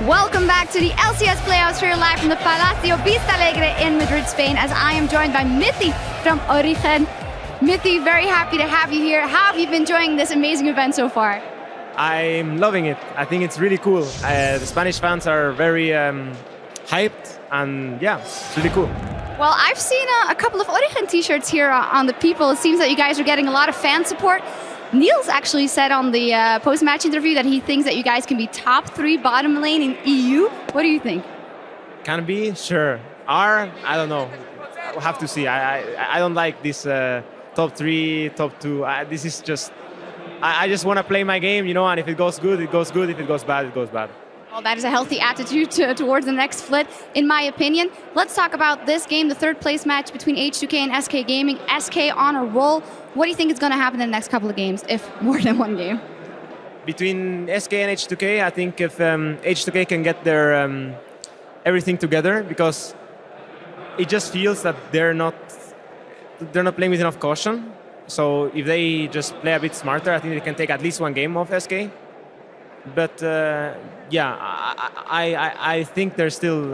Welcome back to the LCS playoffs here live from the Palacio Vista Alegre in Madrid, Spain, as I am joined by Mithy from Origen. Mithy, very happy to have you here. How have you been enjoying this amazing event so far? I'm loving it. I think it's really cool. The Spanish fans are very hyped, and yeah, it's really cool. Well, I've seen a couple of Origen t-shirts here on the people. It seems that you guys are getting a lot of fan support. Niels actually said on the post-match interview that he thinks that you guys can be top 3 bottom lane in EU. What do you think? Can be, sure. I don't know. We'll have to see. I don't like this top 3, top 2. This is just, I just want to play my game, you know, and if it goes good, it goes good. If it goes bad, it goes bad. Well, that is a healthy attitude towards the next split, in my opinion. Let's talk about this game, the third place match between H2K and SK Gaming. SK on a roll. What do you think is going to happen in the next couple of games, if more than one game? Between SK and H2K, I think if H2K can get their everything together, because it just feels that they're not playing with enough caution. So if they just play a bit smarter, I think they can take at least one game off SK. But yeah, I think there's still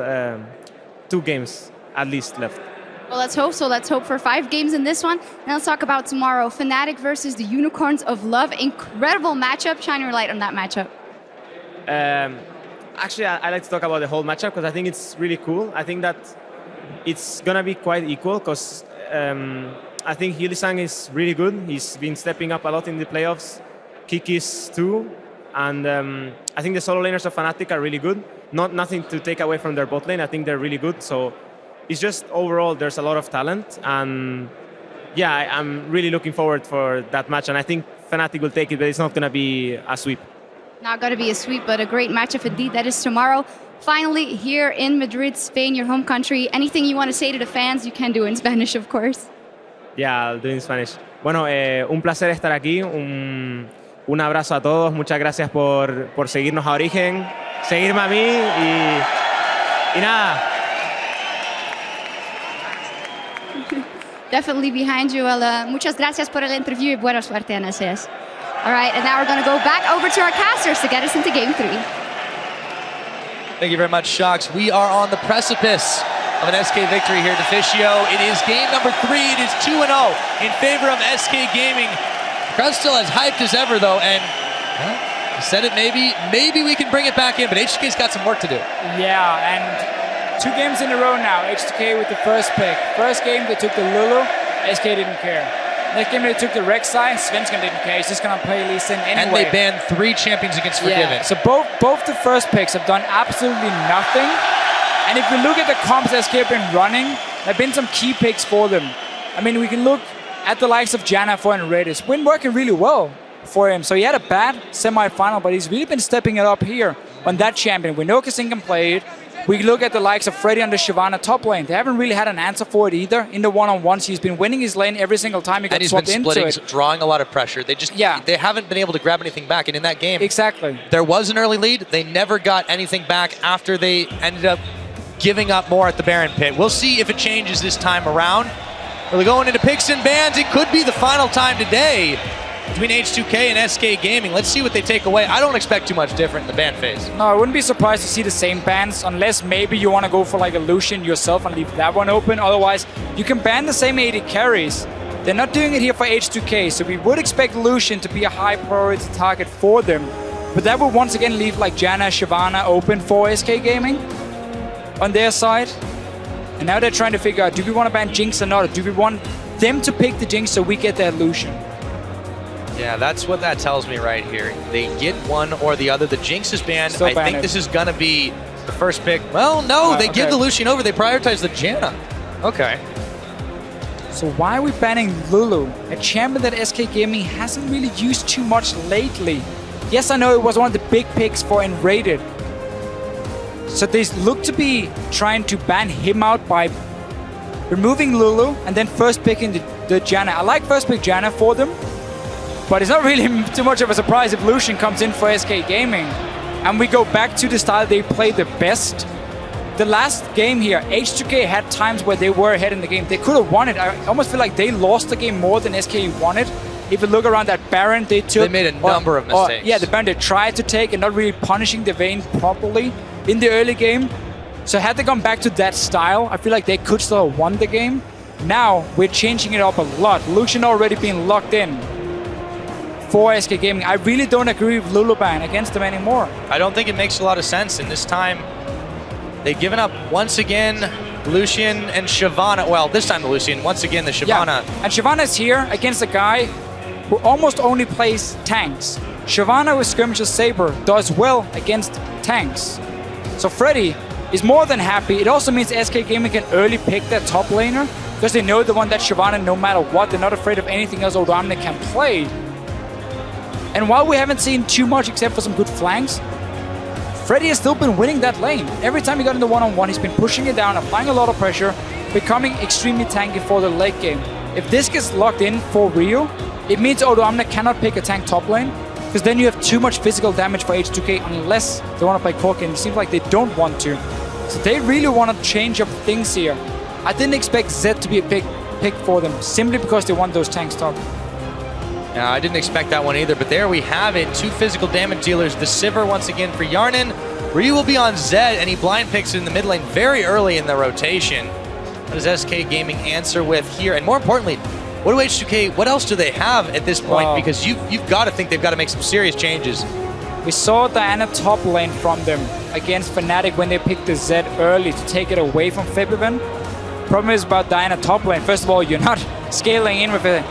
2 games at least left. Well, let's hope so. Let's hope for 5 games in this one. Now let's talk about tomorrow. Fnatic versus the Unicorns of Love. Incredible matchup. Shine your light on that matchup. Actually, I like to talk about the whole matchup because I think it's really cool. I think that it's going to be quite equal because I think Hylissang is really good. He's been stepping up a lot in the playoffs. Kikis too. And I think the solo laners of Fnatic are really good. Nothing to take away from their bot lane. I think they're really good. So it's just overall there's a lot of talent. And yeah, I'm really looking forward for that match. And I think Fnatic will take it, but it's not going to be a sweep. Not going to be a sweep, but a great matchup indeed. That is tomorrow. Finally, here in Madrid, Spain, your home country. Anything you want to say to the fans, you can do in Spanish, of course. Yeah, I'll do in Spanish. Bueno, un placer estar aquí. Un abrazo a todos, muchas gracias por seguirnos a Origen, seguirme a mí y nada. Definitely behind you. Well, muchas gracias por el interview y buena suerte en LCS. All right, and now we're going to go back over to our casters to get us into Game 3. Thank you very much, Shocks. We are on the precipice of an SK victory here at Officio. It is game number 3. It is 2-0 in favor of SK Gaming. Crowd still as hyped as ever, though, and well, I said it, maybe we can bring it back in, but H2K's got some work to do. Yeah, and 2 games in a row now, H2K with the first pick. First game, they took the Lulu, SK didn't care. Next game, they took the Rek'Sai, Svensson didn't care, he's just going to play Lee Sin anyway. And they banned 3 champions against Forgiven. Yeah, so both the first picks have done absolutely nothing. And if you look at the comps SK have been running, there have been some key picks for them. I mean, we can look at the likes of Janna for Enraiders. Been working really well for him. So he had a bad semi-final, but he's really been stepping it up here on that champion. We know Kasin can play it. We look at the likes of Freddy on the Shyvana top lane. They haven't really had an answer for it either. In the one-on-ones, he's been winning his lane every single time he got swapped into it. And he's been splitting, drawing a lot of pressure. They haven't been able to grab anything back. And in that game, exactly, there was an early lead. They never got anything back after they ended up giving up more at the Baron pit. We'll see if it changes this time around. We're going into picks and bans. It could be the final time today between H2K and SK Gaming. Let's see what they take away. I don't expect too much different in the ban phase. No, I wouldn't be surprised to see the same bans, unless maybe you want to go for like a Lucian yourself and leave that one open. Otherwise, you can ban the same AD carries. They're not doing it here for H2K, so we would expect Lucian to be a high priority target for them. But that would once again leave like Janna, Shyvana open for SK Gaming on their side. And now they're trying to figure out, do we want to ban Jinx or not? Or do we want them to pick the Jinx so we get that Lucian? Yeah, that's what that tells me right here. They get one or the other. The Jinx is banned. I think this is going to be the first pick. Well, no, they give the Lucian over. They prioritize the Janna. Okay. So why are we banning Lulu? A champion that SK Gaming hasn't really used too much lately. Yes, I know it was one of the big picks for Enraided. So they look to be trying to ban him out by removing Lulu and then first picking the Janna. I like first pick Janna for them, but it's not really too much of a surprise if Lucian comes in for SK Gaming. And we go back to the style they play the best. The last game here, H2K had times where they were ahead in the game. They could have won it. I almost feel like they lost the game more than SK won it. If you look around that Baron they took... They made a number of mistakes. Yeah, the Baron they tried to take and not really punishing the Vayne properly. in the early game. So had they gone back to that style, I feel like they could still have won the game. Now we're changing it up a lot. Lucian already being locked in for SK Gaming. I really don't agree with Luluban against them anymore. I don't think it makes a lot of sense. And this time, they've given up once again. Lucian and Shyvana. Well, this time the Lucian. Once again, the Shyvana. Yeah. And Shyvana's here against a guy who almost only plays tanks. Shyvana with Skirmisher Saber does well against tanks. So Freddy is more than happy. It also means SK Gaming can early pick their top laner because they know the one that Shyvana, no matter what, they're not afraid of anything else Odoamne can play. And while we haven't seen too much except for some good flanks, Freddy has still been winning that lane. Every time he got in the one-on-one, he's been pushing it down, applying a lot of pressure, becoming extremely tanky for the late game. If this gets locked in for Rio, it means Odoamne cannot pick a tank top lane, because then you have too much physical damage for H2K unless they want to play Corkin. It seems like they don't want to. So they really want to change up things here. I didn't expect Zed to be a big pick for them, simply because they want those tanks top. Yeah, I didn't expect that one either, but there we have it. 2 physical damage dealers. The Sivir once again for Yarnan. Ryu will be on Zed, and he blind picks in the mid lane very early in the rotation. What does SK Gaming answer with here? And more importantly, what do H2K, what else do they have at this point? Because you've got to think they've got to make some serious changes. We saw Diana top lane from them against Fnatic when they picked the Zed early to take it away from Febiven. Problem is about Diana top lane. First of all, you're not scaling in with it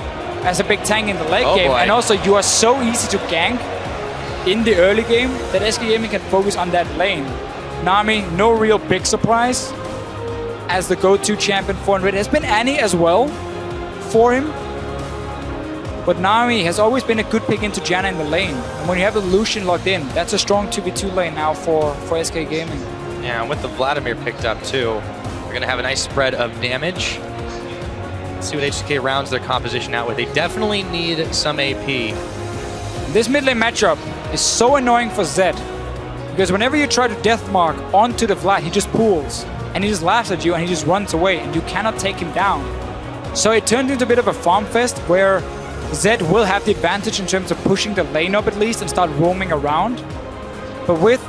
as a big tank in the late game. Boy. And also, you are so easy to gank in the early game that SK Gaming can focus on that lane. Nami, no real big surprise as the go-to champion for Red. Has been Annie as well for him. But Nami has always been a good pick into Janna in the lane. And when you have the Lucian locked in, that's a strong 2v2 lane now for SK Gaming. Yeah, and with the Vladimir picked up too, we're going to have a nice spread of damage. Let's see what H2K rounds their composition out with. They definitely need some AP. This mid lane matchup is so annoying for Zed. Because whenever you try to deathmark onto the Vlad, he just pulls. And he just laughs at you and he just runs away. And you cannot take him down. So it turned into a bit of a farm fest where Zed will have the advantage in terms of pushing the lane up at least and start roaming around. But with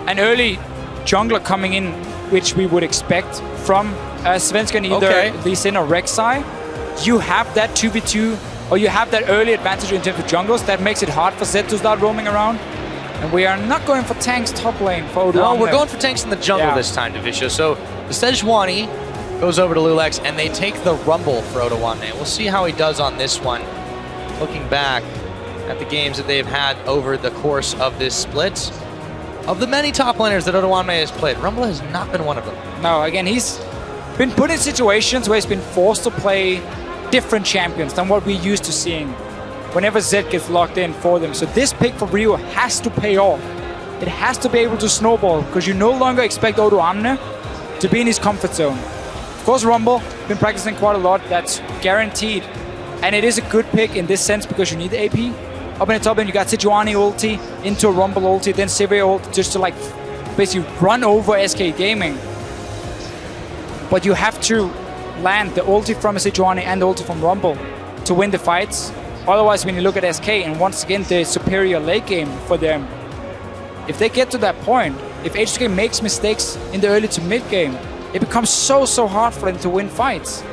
an early jungler coming in, which we would expect from Svenskan, either Lee Sin or Rek'Sai, you have that 2v2, or you have that early advantage in terms of junglers. That makes it hard for Zed to start roaming around. And we are not going for tanks top lane for Odoamne. No, we're going for tanks in the jungle this time, Divisio. So the Sejuani goes over to Lulex, and they take the Rumble for Odoamne. We'll see how he does on this one. Looking back at the games that they've had over the course of this split, of the many top laners that Odoamne has played, Rumble has not been one of them. No, again, he's been put in situations where he's been forced to play different champions than what we're used to seeing whenever Zed gets locked in for them. So this pick for Rio has to pay off. It has to be able to snowball, because you no longer expect Odoamne to be in his comfort zone. Of course, Rumble, been practicing quite a lot, that's guaranteed. And it is a good pick in this sense because you need the AP. Up in the top end, you got Sejuani ulti, into a Rumble ulti, then Sivir ulti, just to like basically run over SK Gaming. But you have to land the ulti from a Sejuani and the ulti from Rumble to win the fights. Otherwise, when you look at SK, and once again, the superior late game for them, if they get to that point, if H2K makes mistakes in the early to mid game, it becomes so hard for them to win fights.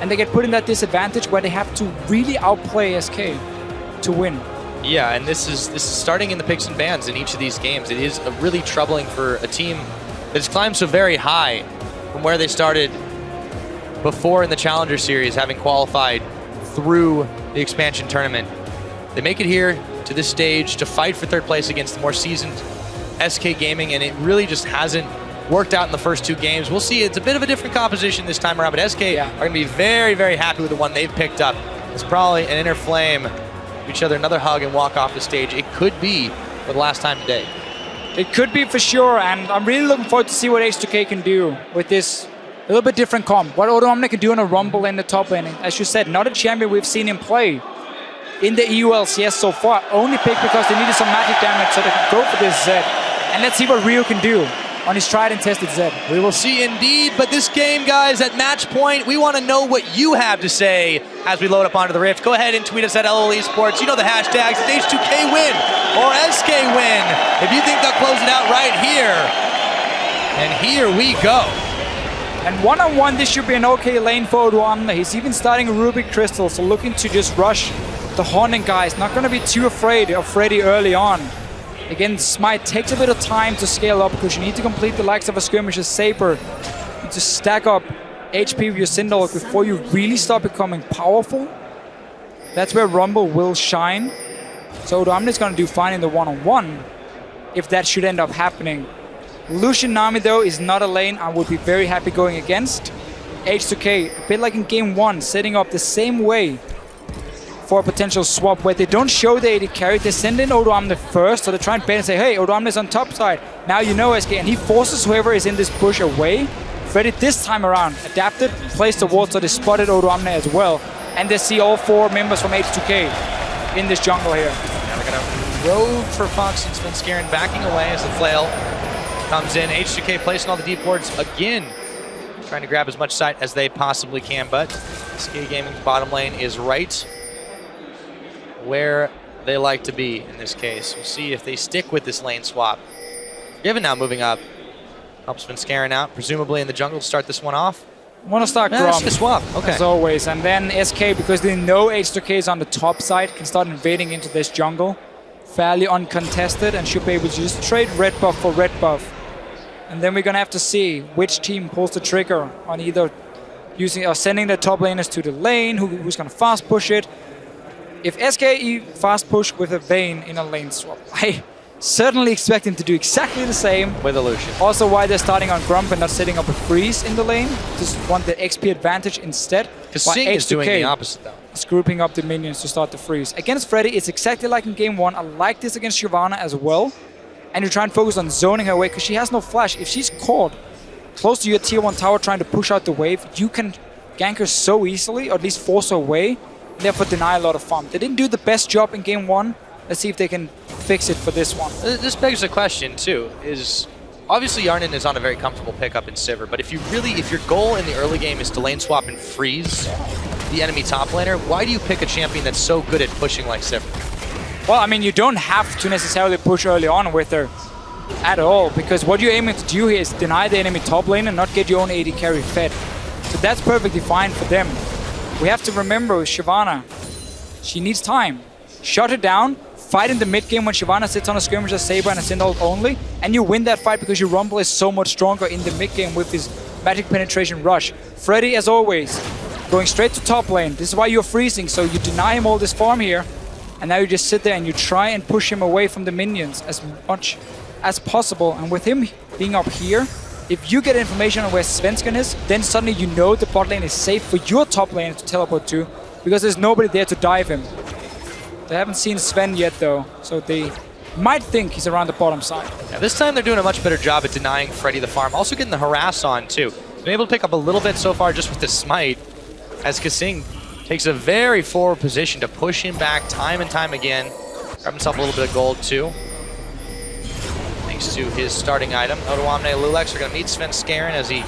And they get put in that disadvantage where they have to really outplay SK to win. Yeah, and this is starting in the picks and bans in each of these games. It is really troubling for a team that's climbed so very high from where they started before in the Challenger Series, having qualified through the expansion tournament. They make it here to this stage to fight for third place against the more seasoned SK Gaming, and it really just hasn't worked out in the first 2 games. We'll see. It's a bit of a different composition this time around, but SK are going to be very, very happy with the one they've picked up. It's probably an inner flame. Give each other another hug and walk off the stage. It could be for the last time today. It could be for sure, and I'm really looking forward to see what H2K can do with this a little bit different comp. What Odoamne can do in a Rumble in the top lane. As you said, not a champion we've seen him play in the EU LCS so far. Only picked because they needed some magic damage so they could go for this Zed. And let's see what Rio can do. on his tried and tested Zed. We will see indeed, but this game, guys, at match point, we want to know what you have to say as we load up onto the Rift. Go ahead and tweet us at LOL Esports. You know the hashtags. It's H2K win or SK win. If you think they'll close it out right here. And here we go. And one-on-one, this should be an okay lane for Odoamne. He's even starting a Ruby Crystal, so looking to just rush the Haunting guys. Not going to be too afraid of Freddy early on. Again, Smite takes a bit of time to scale up because you need to complete the likes of a Skirmisher's Saber. You need to stack up HP with your Syndalk before you really start becoming powerful. That's where Rumble will shine. So Odoamne is going to do fine in the one-on-one if that should end up happening. Lucian Nami, though, is not a lane I would be very happy going against. H2K, a bit like in game 1, setting up the same way for a potential swap where they don't show the AD carry, they send in Odoamne first, so they try and bait and say, hey, Odoamne is on top side. Now you know SK, and he forces whoever is in this bush away. Freddy this time around adapted, placed the ward, so they spotted Odoamne as well. And they see all 4 members from H2K in this jungle here. Now they're going to rogue for Fox and Svenskeren backing away as the flail comes in. H2K placing all the deep wards again, trying to grab as much sight as they possibly can, but SK Gaming's bottom lane is right where they like to be in this case. We'll see if they stick with this lane swap. Given now moving up, helps Svenskeren out, presumably in the jungle to start this one off. Want to start That's Grom, the swap, okay. as always. And then SK, because they know H2K is on the top side, can start invading into this jungle fairly uncontested and should be able to just trade red buff for red buff. And then we're going to have to see which team pulls the trigger on either using or sending their top laners to the lane, who's going to fast push it. If SK fast push with a Vayne in a lane swap, I certainly expect him to do exactly the same. With Illusion. Also why they're starting on Grump and not setting up a freeze in the lane. Just want the XP advantage instead. Because Sing is doing the opposite though. Is grouping up the minions to start the freeze. Against Freddy, it's exactly like in game 1. I like this against Shyvana as well. And you try and focus on zoning her away because she has no flash. If she's caught close to your tier 1 tower trying to push out the wave, you can gank her so easily, or at least force her away, and therefore deny a lot of farm. They didn't do the best job in game 1. Let's see if they can fix it for this one. This begs the question too, is obviously Yarnan is on a very comfortable pickup in Sivir, but if your goal in the early game is to lane swap and freeze the enemy top laner, why do you pick a champion that's so good at pushing like Sivir? Well, I mean, you don't have to necessarily push early on with her at all, because what you're aiming to do here is deny the enemy top lane and not get your own AD carry fed. So that's perfectly fine for them. We have to remember with Shyvana, she needs time. Shut her down, fight in the mid game when Shyvana sits on a Skirmisher Saber and a Syndalk only, and you win that fight because your Rumble is so much stronger in the mid game with his magic penetration rush. Freddy, as always, going straight to top lane. This is why you're freezing, so you deny him all this farm here. And now you just sit there and you try and push him away from the minions as much as possible. And with him being up here, if you get information on where Svenskeren is, then suddenly you know the bot lane is safe for your top lane to teleport to, because there's nobody there to dive him. They haven't seen Sven yet though, so they might think he's around the bottom side. Yeah, this time they're doing a much better job at denying Freddy the farm. Also getting the harass on too. Been able to pick up a little bit so far just with the smite, as Kasing takes a very forward position to push him back time and time again. Grab himself a little bit of gold too, thanks to his starting item. Odoamne and Lulex are going to meet Svenskeren as he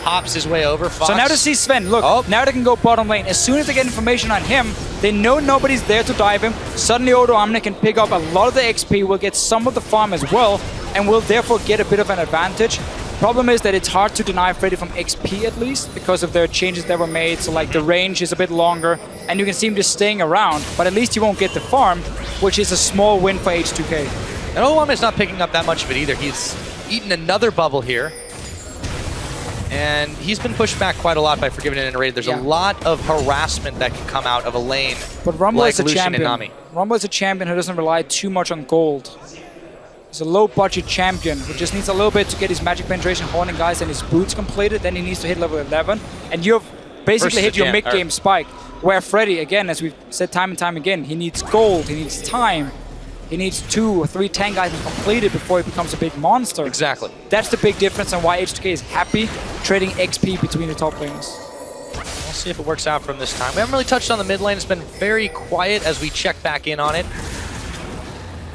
hops his way over. Fox. So now to see Sven, look, now they can go bottom lane. As soon as they get information on him, they know nobody's there to dive him. Suddenly Odoamne can pick up a lot of the XP, will get some of the farm as well, and will therefore get a bit of an advantage. Problem is that it's hard to deny Freddy from XP at least, because of the changes that were made. So like the range is a bit longer, and you can see him just staying around, but at least he won't get the farm, which is a small win for H2K. And Odoamne is not picking up that much of it either. He's eaten another bubble here. And he's been pushed back quite a lot by Forgiven and Raid. There's a lot of harassment that can come out of a lane. But Rumble like is a Lucian champion. and Nami. Rumble is a champion who doesn't rely too much on gold. He's a low-budget champion who just needs a little bit to get his magic penetration, Haunting guys, and his boots completed. Then he needs to hit level 11, and you've basically hit your mid-game spike. Where Freddy, again, as we've said time and time again, he needs gold, he needs time, he needs 2 or 3 tank items completed before he becomes a big monster. Exactly. That's the big difference, and why H2K is happy trading XP between the top lanes. We'll see if it works out from this time. We haven't really touched on the mid lane. It's been very quiet as we check back in on it.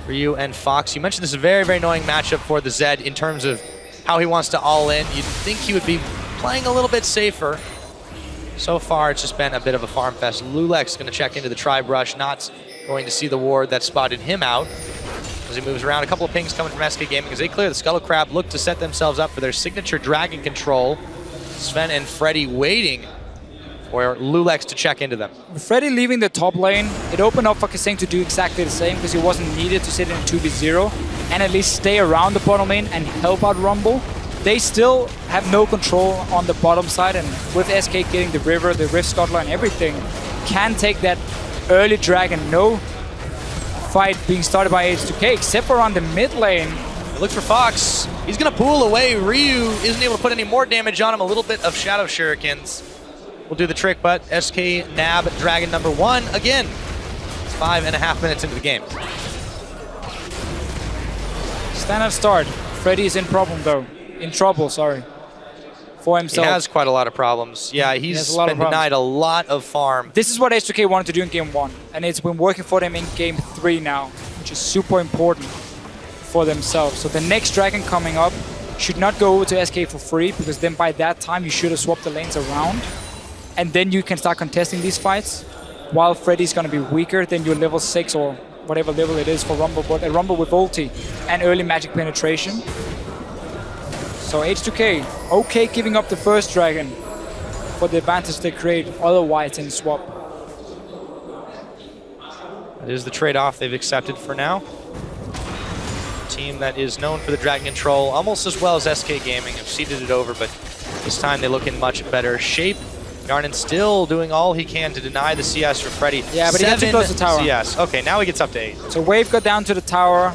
For you and Fox, you mentioned this is a very, very annoying matchup for the Zed in terms of how he wants to all in. You'd think he would be playing a little bit safer. So far, it's just been a bit of a farm fest. Lulex going to check into the Tribe Rush, not going to see the ward that spotted him out. As he moves around, a couple of pings coming from SK Gaming as they clear the Scuttle Crab, look to set themselves up for their signature Dragon control. Sven and Freddy waiting for Lulex to check into them. With Freddy leaving the top lane, it opened up for Kasing to do exactly the same because he wasn't needed to sit in a 2v0 and at least stay around the bottom lane and help out Rumble. They still have no control on the bottom side, and with SK getting the river, the Rift Scuttler and everything, can take that early Dragon. No fight being started by H2K except for on the mid lane. It looks for Fox. He's going to pull away. Ryu isn't able to put any more damage on him. A little bit of Shadow Shurikens will do the trick, but SK nab Dragon number 1 again. It's 5.5 minutes into the game. Standard start. Freddy is in trouble, for himself. He has quite a lot of problems. Yeah, he's been denied a lot of farm. This is what H2K wanted to do in game 1, and it's been working for them in game 3 now, which is super important for themselves. So the next Dragon coming up should not go over to SK for free, because then by that time you should have swapped the lanes around, and then you can start contesting these fights, while Freddy's going to be weaker than your level 6 or whatever level it is for Rumble, but a Rumble with ulti and early magic penetration. So H2K, okay giving up the first Dragon for the advantage they create otherwise in swap. That is the trade-off they've accepted for now. A team that is known for the Dragon control almost as well as SK Gaming have seeded it over, but this time they look in much better shape. Yarnan still doing all he can to deny the CS for Freddy. Yeah, but he got too close to the tower. CS. Okay, now he gets up to 8. So Wave got down to the tower.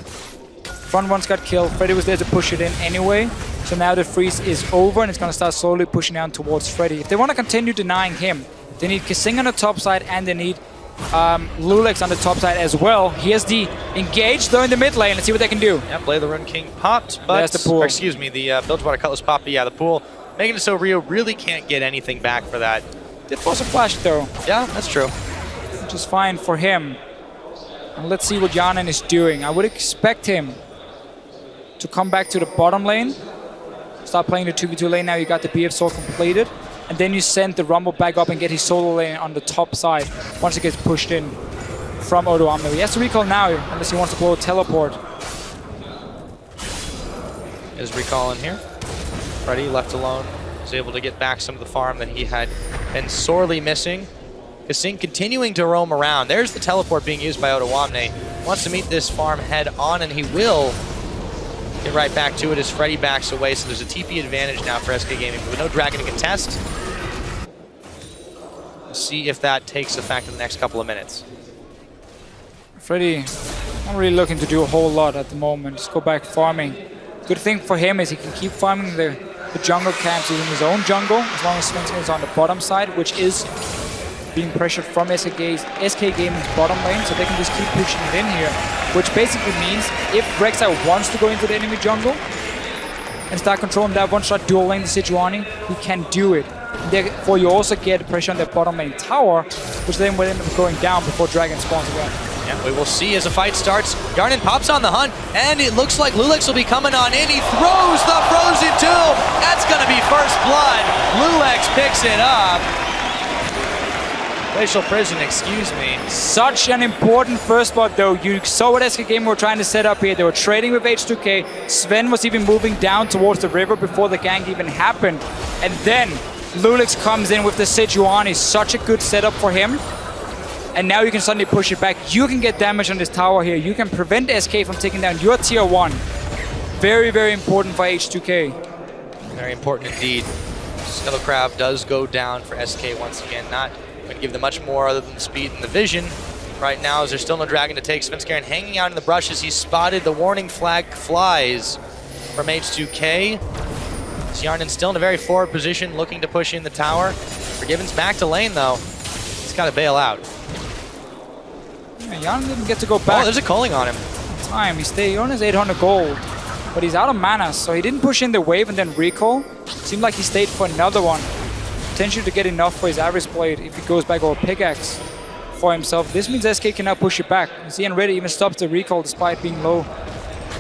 Front one's got killed. Freddy was there to push it in anyway. So now the freeze is over and it's going to start slowly pushing down towards Freddy. If they want to continue denying him, they need Kasing on the top side and they need Lulex on the top side as well. Here's the engage though in the mid lane. Let's see what they can do. Yeah, Blade of the Rune King popped, but there's the pool. Or excuse me, the Bilgewater Cutlass popped, but yeah, the pool. Making it so Rio really can't get anything back for that. Did force a flash though. Yeah, that's true. Which is fine for him. And let's see what Yarnan is doing. I would expect him to come back to the bottom lane. Start playing the 2v2 lane now. You got the BF sword completed. And then you send the Rumble back up and get his solo lane on the top side once it gets pushed in from Odoamno. He has to recall now unless he wants to blow a teleport. Is recall in here. Freddy left alone. Was able to get back some of the farm that he had been sorely missing. Kasing continuing to roam around. There's the teleport being used by Odoamne. Wants to meet this farm head on, and he will get right back to it as Freddy backs away. So there's a TP advantage now for SK Gaming, but with no Dragon to contest. We'll see if that takes effect in the next couple of minutes. Freddy not really looking to do a whole lot at the moment. Just go back farming. Good thing for him is he can keep farming the jungle camps in his own jungle, as long as Svensk is on the bottom side, which is being pressured from SK Gaming's bottom lane, so they can just keep pushing it in here, which basically means if Rek'Sai wants to go into the enemy jungle and start controlling that one-shot dual lane, the Sejuani, he can do it. Therefore, you also get pressure on the bottom lane tower, which then will end up going down before Dragon spawns again. Yeah, we will see as the fight starts. Yarnan pops on the hunt, and it looks like Lulex will be coming on in. He throws the Frozen Tomb. That's going to be first blood. Lulex picks it up. Glacial Prison, excuse me. Such an important first blood, though. You saw what SK Gaming were trying to set up here. They were trading with H2K. Sven was even moving down towards the river before the gank even happened. And then Lulex comes in with the Sejuani. Such a good setup for him. And now you can suddenly push it back. You can get damage on this tower here. You can prevent SK from taking down your tier 1. Very, very important for H2K. Very important indeed. Scuttle Crab does go down for SK once again. Not going to give them much more other than the speed and the vision. Right now, as there's still no Dragon to take. Svenskeren hanging out in the brushes. He's spotted. The warning flag flies from H2K. Yarnan still in a very forward position, looking to push in the tower. Forgiven's back to lane, though. He's got to bail out. Yeah, Yarnan didn't get to go back. Oh, there's a calling on him. He stayed on his 800 gold, but he's out of mana, so he didn't push in the wave and then recall. Seemed like he stayed for another one. Potentially to get enough for his average blade if he goes back over pickaxe for himself. This means SK can now push it back. You see, and Ready even stops the recall despite being low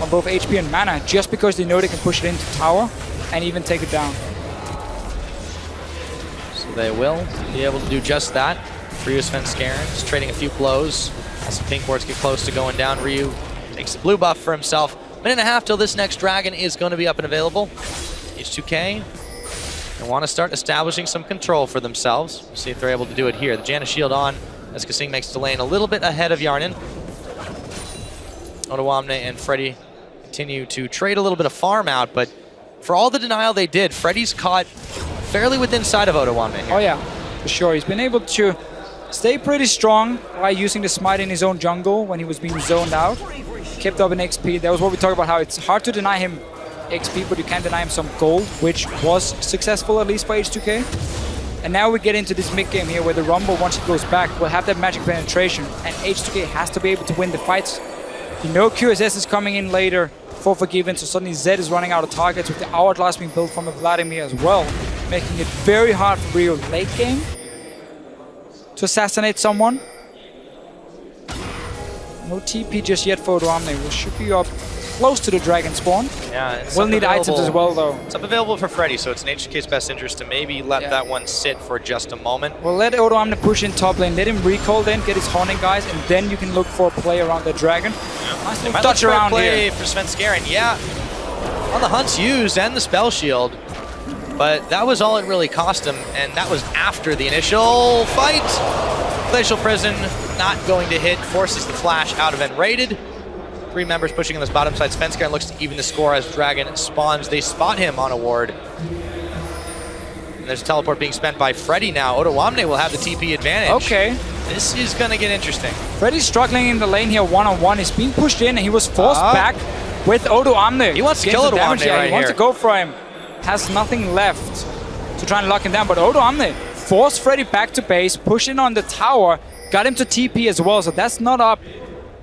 on both HP and mana just because they know they can push it into tower and even take it down. So they will be able to do just that. Ryu Svenskeren just trading a few blows as some pink wards get close to going down. Ryu takes the blue buff for himself. Minute and a half till this next dragon is going to be up and available. H2K, they want to start establishing some control for themselves. We'll see if they're able to do it here. The Janus shield on as Kasing makes the lane a little bit ahead of Yarnin. Odoamne and Freddy continue to trade a little bit of farm out, but for all the denial they did, Freddy's caught fairly within sight of Odoamne here. Oh yeah, for sure. He's been able to stay pretty strong by using the smite in his own jungle when he was being zoned out. Kept up in XP. That was what we talked about, how it's hard to deny him XP, but you can deny him some gold, which was successful at least for H2K. And now we get into this mid game here where the Rumble, once it goes back, will have that magic penetration, and H2K has to be able to win the fights. You know QSS is coming in later for Forgiven, so suddenly Zed is running out of targets with the Hourglass being built from a Vladimir as well, making it very hard for Rio late game to assassinate someone. No TP just yet for Odoamne. We should be up close to the dragon spawn. Yeah, we'll need items as well though. It's up available for Freddy, so it's in H2K's best interest to maybe let that one sit for just a moment. We'll let Odoamne push in top lane, let him recall then, get his haunting guys, and then you can look for a play around the dragon. Yeah. Nice little touch around play here for Svenskeren. Yeah, on the hunts used and the spell shield, but that was all it really cost him, and that was after the initial fight. Glacial Prison not going to hit, forces the flash out of Enrated. 3 members pushing on this bottom side. Svenskeren looks to even the score as Dragon spawns. They spot him on a ward. And there's a teleport being spent by Freddy now. Odoamne will have the TP advantage. Okay. This is going to get interesting. Freddy's struggling in the lane here one-on-one. He's being pushed in and he was forced back with Odoamne. He wants to kill Odoamne right here. He wants to go for him. Has nothing left to try and lock him down, but Odoamne forced Freddy back to base, pushed in on the tower, got him to TP as well, so that's not up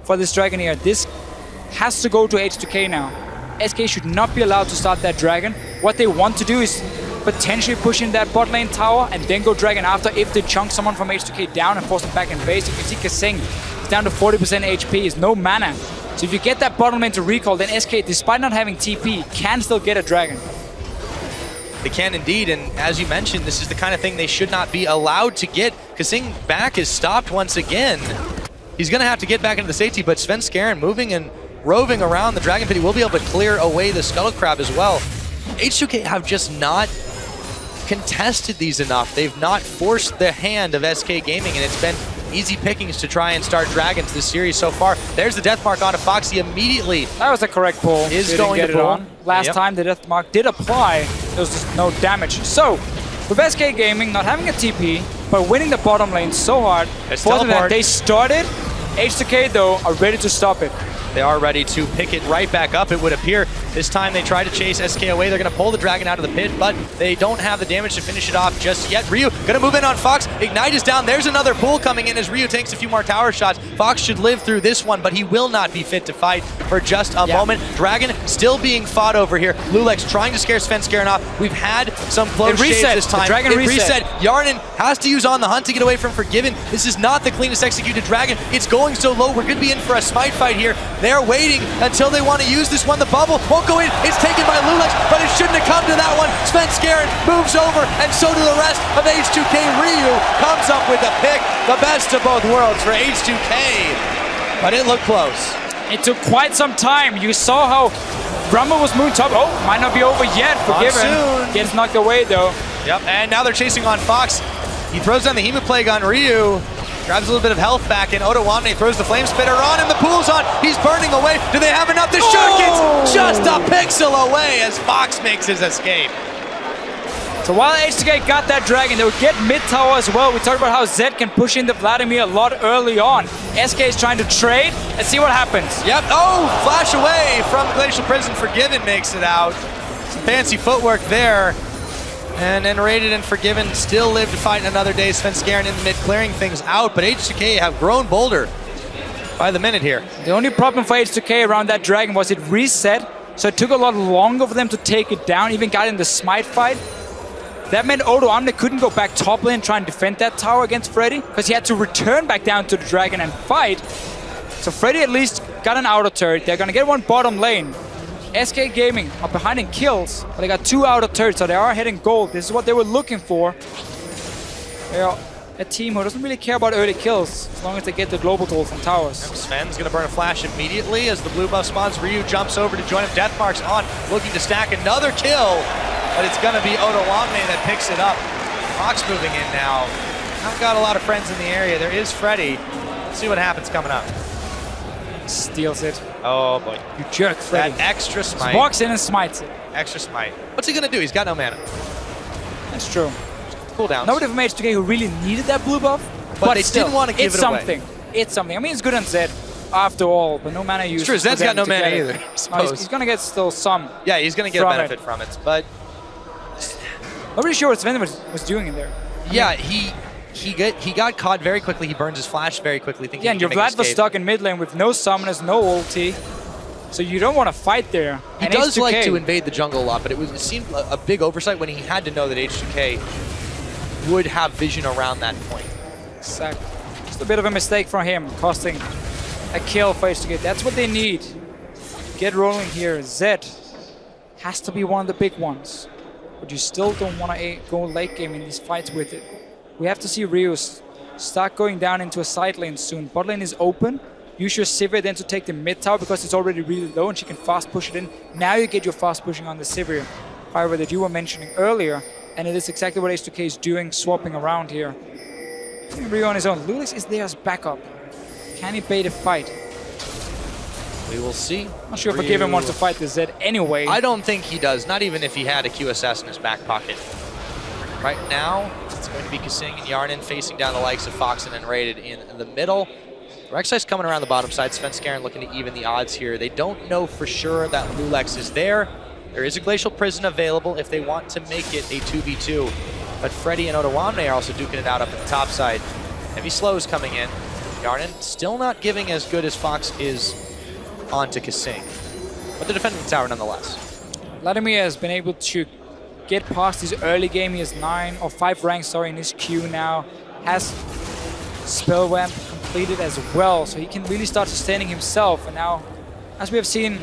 for this dragon here. This has to go to H2K now. SK should not be allowed to start that dragon. What they want to do is potentially push in that bot lane tower and then go dragon after if they chunk someone from H2K down and force them back in base. You can see Kasing is down to 40% HP, is no mana. So if you get that bottom lane to recall, then SK, despite not having TP, can still get a dragon. They can indeed, and as you mentioned, this is the kind of thing they should not be allowed to get. Kasing back is stopped once again. He's going to have to get back into the safety, but Svenskeren moving and roving around the Dragon Pit, he will be able to clear away the Scuttle Crab as well. H2K have just not contested these enough. They've not forced the hand of SK Gaming, and it's been easy pickings to try and start dragons this series so far. There's the death mark on Foxy immediately. That was the correct pull. Is going to pull. Last time the death mark did apply, there was just no damage. So, with SK Gaming not having a TP, but winning the bottom lane so hard, for them, they started. H2K though are ready to stop it. They are ready to pick it right back up, it would appear. This time they try to chase SK away. They're going to pull the dragon out of the pit, but they don't have the damage to finish it off just yet. Ryu going to move in on Fox. Ignite is down. There's another pull coming in as Ryu takes a few more tower shots. Fox should live through this one, but he will not be fit to fight for just a moment. Dragon still being fought over here. Lulex trying to scare Svenskeren off. We've had some close shaves this time. The dragon reset. Yarnin has to use On the Hunt to get away from Forgiven. This is not the cleanest executed dragon. It's going so low. We're going to be in for a smite fight here. They're waiting until they want to use this one. The bubble won't go in. It's taken by Lulex, but it shouldn't have come to that one. Svenskeren moves over, and so do the rest of H2K. Ryu comes up with a pick. The best of both worlds for H2K, but it looked close. It took quite some time. You saw how Rumble was moving top. Oh, might not be over yet. Forgiven gets knocked away though. Yep, and now they're chasing on Fox. He throws down the Hemoplague on Ryu. Grabs a little bit of health back, and Odoamne throws the Flame Spitter on, and the pool's on. He's burning away. Do they have enough? The shark gets just a pixel away as Fox makes his escape. So while H2K got that dragon, they would get mid tower as well. We talked about how Zed can push in the Vladimir a lot early on. SK is trying to trade. Let's see what happens. Yep. Oh, flash away from Glacial Prison. Forgiven makes it out. Some fancy footwork there. And Enrated and Forgiven still live to fight another day. Svenskeren in the mid clearing things out, but H2K have grown bolder by the minute here. The only problem for H2K around that dragon was it reset, so it took a lot longer for them to take it down, even got in the smite fight. That meant Odoamne couldn't go back top lane and try and defend that tower against Freddy, because he had to return back down to the dragon and fight. So Freddy at least got an outer turret. They're gonna get one bottom lane. SK Gaming are behind in kills, but they got 2 outer turrets, so they are heading gold. This is what they were looking for. They are a team who doesn't really care about early kills, as long as they get the global toll from towers. Sven's gonna burn a flash immediately as the blue buff spawns. Ryu jumps over to join him. Deathmark's on, looking to stack another kill, but it's gonna be Otawamne that picks it up. Fox moving in now. Not got a lot of friends in the area. There is Freddy. Let's see what happens coming up. Steals it. Oh boy. You jerk, Freddy. That extra smite. Walks in and smites it. Extra smite. What's he gonna do? He's got no mana. That's true. Cooldowns. Nobody from H2K who really needed that blue buff, but they still, didn't want to give it away. It's something. I mean, it's good on Zed after all, but no mana use. It's true, Zed's got no mana either. No, he's gonna get still some. Yeah, he's gonna get a benefit from it, but not really sure what Sven was doing in there. Yeah, he got caught very quickly. He burns his flash very quickly, thinking. Yeah, and your Vlad was stuck in mid lane with no summoners, no ulti, so you don't want to fight there. He does like to invade the jungle a lot, but it seemed a big oversight when he had to know that H2K would have vision around that point. Exactly. Just a bit of a mistake from him, costing a kill for H2K. That's what they need. Get rolling here. Zed has to be one of the big ones, but you still don't want to go late game in these fights with it. We have to see Ryu start going down into a side lane soon. Bot lane is open. Use your Sivir then to take the mid tower because it's already really low and she can fast push it in. Now you get your fast pushing on the Sivir, however, that you were mentioning earlier. And it is exactly what H2K is doing, swapping around here. Ryu on his own. Lulix is there as backup. Can he bait a fight? We will see. Not sure if Forgiven wants to fight the Zed anyway. I don't think he does, not even if he had a QSS in his back pocket. Right now, it's going to be Kasing and Yarnin facing down the likes of Fox and Rated in the middle. Rek'Sai's coming around the bottom side. Svenskeren looking to even the odds here. They don't know for sure that Lulex is there. There is a Glacial Prison available if they want to make it a 2v2. But Freddy and Otawamne are also duking it out up at the top side. Heavy slows coming in. Yarnin still not giving as good as Fox is onto Kasing. But they're defending the tower nonetheless. Vladimir has been able to get past his early game. He has 5 ranks in his queue now. Has Spell Ramp completed as well, so he can really start sustaining himself. And now, as we have seen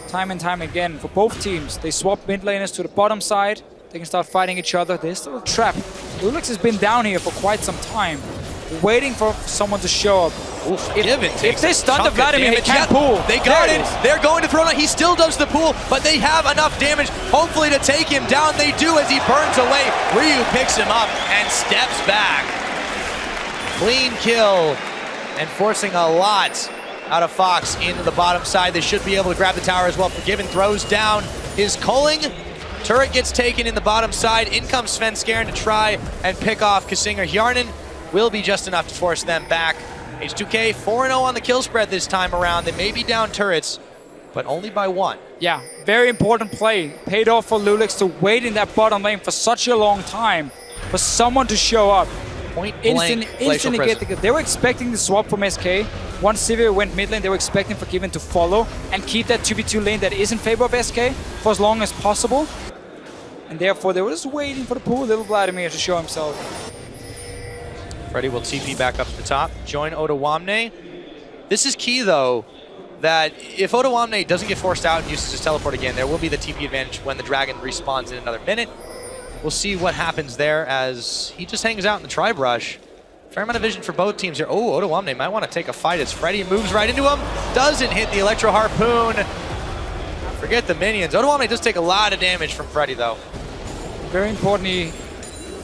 time and time again, for both teams, they swap mid laners to the bottom side. They can start fighting each other. There's still a trap. Lulix has been down here for quite some time, waiting for someone to show up. Oof, if they stun the Vladimir, he can't pull. They got it. They're going to throw it. He still does the pull, but they have enough damage, hopefully, to take him down. They do as he burns away. Ryu picks him up and steps back. Clean kill and forcing a lot out of Fox into the bottom side. They should be able to grab the tower as well. Forgiven throws down his culling. Turret gets taken in the bottom side. In comes Svenskeren to try and pick off Kasinger. Yarnin will be just enough to force them back. H2K 4-0 on the kill spread this time around. They may be down turrets, but only by 1. Yeah, very important play. Paid off for Lulix to wait in that bottom lane for such a long time for someone to show up. Point blank, instantly get the kill. They were expecting the swap from SK. Once Sivir went mid lane, they were expecting Forgiven to follow and keep that 2v2 lane that is in favor of SK for as long as possible. And therefore, they were just waiting for the poor little Vladimir to show himself. Freddy will TP back up to the top, join Otawamne. This is key, though, that if Otawamne doesn't get forced out and uses his teleport again, there will be the TP advantage when the dragon respawns in another minute. We'll see what happens there as he just hangs out in the tribe rush. Fair amount of vision for both teams here. Oh, Otawamne might want to take a fight as Freddy moves right into him. Doesn't hit the Electro Harpoon. Forget the minions. Otawamne does take a lot of damage from Freddy, though. Very importantly,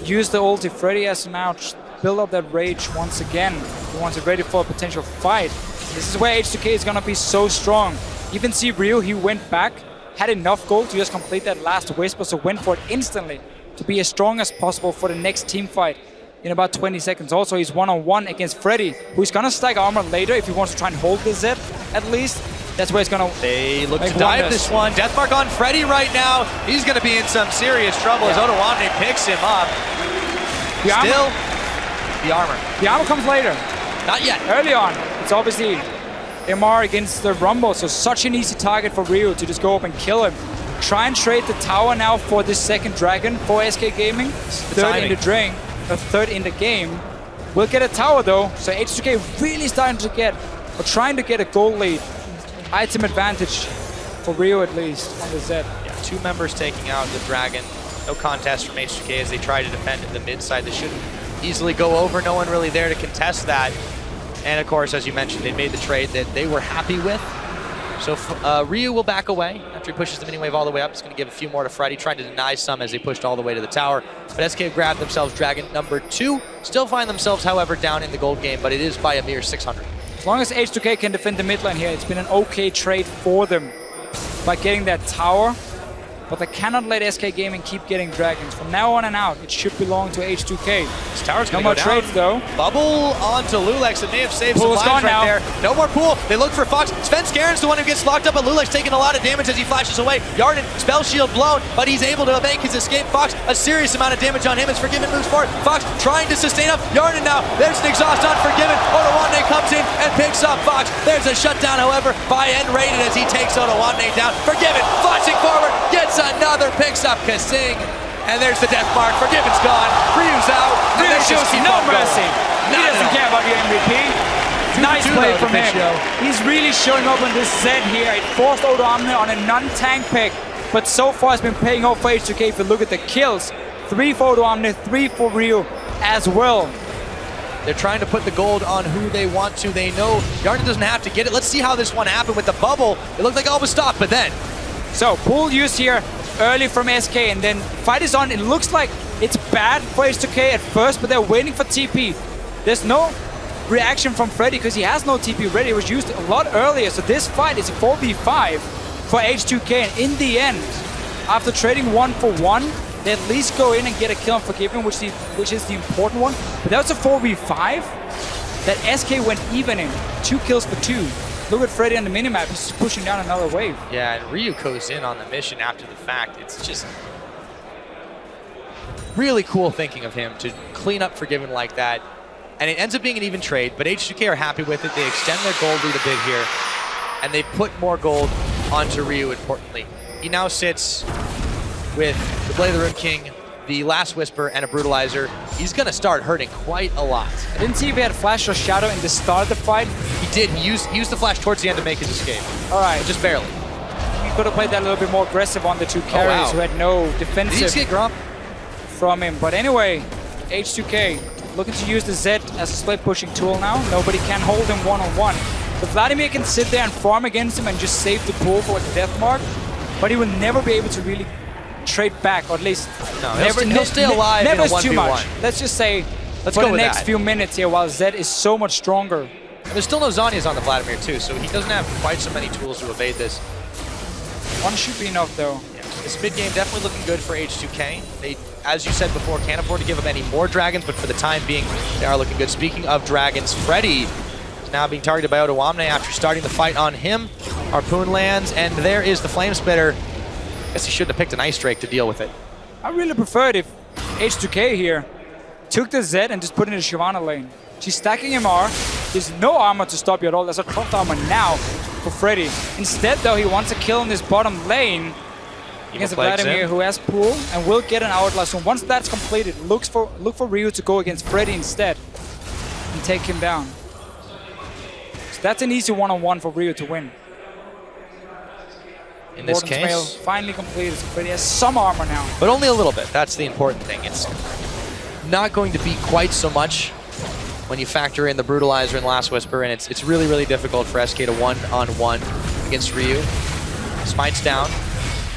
use the ulti. Freddy has to now build up that rage once again. He wants it ready for a potential fight. This is where H2K is going to be so strong. You can see Ryu, he went back, had enough gold to just complete that last whisper, so went for it instantly to be as strong as possible for the next team fight in about 20 seconds. Also, he's one-on-one against Freddy, who's going to stack armor later if he wants to try and hold the Zed at least. That's where he's going to They look to dive this one. Deathmark on Freddy right now. He's going to be in some serious trouble as Otawamne picks him up. Still, the armor. The armor comes later. Not yet. Early on, it's obviously MR against the Rumble, so such an easy target for Ryu to just go up and kill him. Try and trade the tower now for this second dragon for SK Gaming. Third in the game. We'll get a tower though, so H2K really starting to get, or trying to get a gold lead item advantage for Rio at least on the Zed. Yeah, 2 members taking out the Dragon. No contest from H2K as they try to defend the mid side. They should easily go over. No one really there to contest that. And of course, as you mentioned, they made the trade that they were happy with. So Ryu will back away after he pushes the mini wave all the way up. He's going to give a few more to Freddy, trying to deny some as they pushed all the way to the tower. But SK have grabbed themselves Dragon number 2. Still find themselves, however, down in the gold game, but it is by a mere 600. As long as H2K can defend the mid lane here, it's been an okay trade for them by getting that tower. But they cannot let SK Gaming keep getting dragons. From now on and out, it should belong to H2K. This tower's No going more to go down. trades though. Bubble onto Lulex. It may have saved Pool some is lives gone right now. there. No more pool. They look for Fox. Sven Skaren's the one who gets locked up, but Lulex taking a lot of damage as he flashes away. Yarden, spell shield blown, but he's able to make his escape. Fox, a serious amount of damage on him as Forgiven moves forward. Fox trying to sustain up. Yarden now. There's an exhaust on Forgiven. Otawande comes in and picks up Fox. There's a shutdown, however, by N-Rated as he takes Otawande down. Forgiven flashing forward, gets another, picks up Kasing. And there's the death mark. Forgiven's gone. Ryu's out. And Ryu they just shows keep no on going. mercy. He Not at doesn't all. care about your MVP. Nice two play though, from him. Fischio. He's really showing up on this Zed here. It forced Odoamne on a non-tank pick. But so far it's been paying off for H2K if you look at the kills. 3 for Odoamne, 3 for Ryu as well. They're trying to put the gold on who they want to. They know Yarden doesn't have to get it. Let's see how this one happened with the bubble. It looked like all was stopped, but then So pool used here early from SK, and then fight is on. It looks like it's bad for H2K at first, but they're waiting for TP. There's no reaction from Freddy because he has no TP ready. It was used a lot earlier, so this fight is a 4v5 for H2K, and in the end, after trading 1 for 1, they at least go in and get a kill on Forgiven, which is the important one. But that was a 4v5 that SK went even in. 2 kills for 2. Look at Freddy on the minimap, he's just pushing down another wave. yeah, and Ryu goes in on the mission after the fact. It's just really cool thinking of him to clean up Forgiven like that. And it ends up being an even trade, but H2K are happy with it. They extend their gold lead a bit here, and they put more gold onto Ryu, importantly. He now sits with the Blade of the Rune King, the Last Whisper, and a Brutalizer. He's going to start hurting quite a lot. I didn't see if he had Flash or Shadow in the start of the fight. He did. He used the flash towards the end to make his escape. All right, But just barely. he could have played that a little bit more aggressive on the 2 carries wow. who had no Did he just defensive get Grump? from him. But anyway, H2K looking to use the Zed as a split pushing tool now. Nobody can hold him one-on-one. But Vladimir can sit there and farm against him and just save the pool for a death mark. But he will never be able to really trade back, or at least No, he'll stay alive never in a is too 1v1. much. Let's just say Let's for go the with next that. few minutes here, while Zed is so much stronger. And there's still no Zhonya's on the Vladimir too, so he doesn't have quite so many tools to evade this. 1 should be enough though. Yeah. This mid game definitely looking good for H2K. They, as you said before, can't afford to give up any more dragons, but for the time being, they are looking good. Speaking of dragons, Freddy is now being targeted by Otawamne after starting the fight on him. Harpoon lands, and there is the Flame Spitter. Guess he shouldn't have picked an Ice Drake to deal with it. I really prefer it if H2K here took the Zed and just put it in the Shyvana lane. She's stacking MR. There's no armor to stop you at all. There's a 12th armor now for Freddy. Instead, though, he wants a kill in this bottom lane against Vladimir, who has pool and will get an Outlast. So once that's completed, look for Ryu to go against Freddy instead and take him down. So that's an easy one-on-one for Ryu to win. In this Gordon's mail case, finally completed. So Freddy has some armor now. but only a little bit. That's the important thing. It's not going to be quite so much when you factor in the Brutalizer and Last Whisper, and it's really, really difficult for SK to one-on-one against Ryu. Smite's down.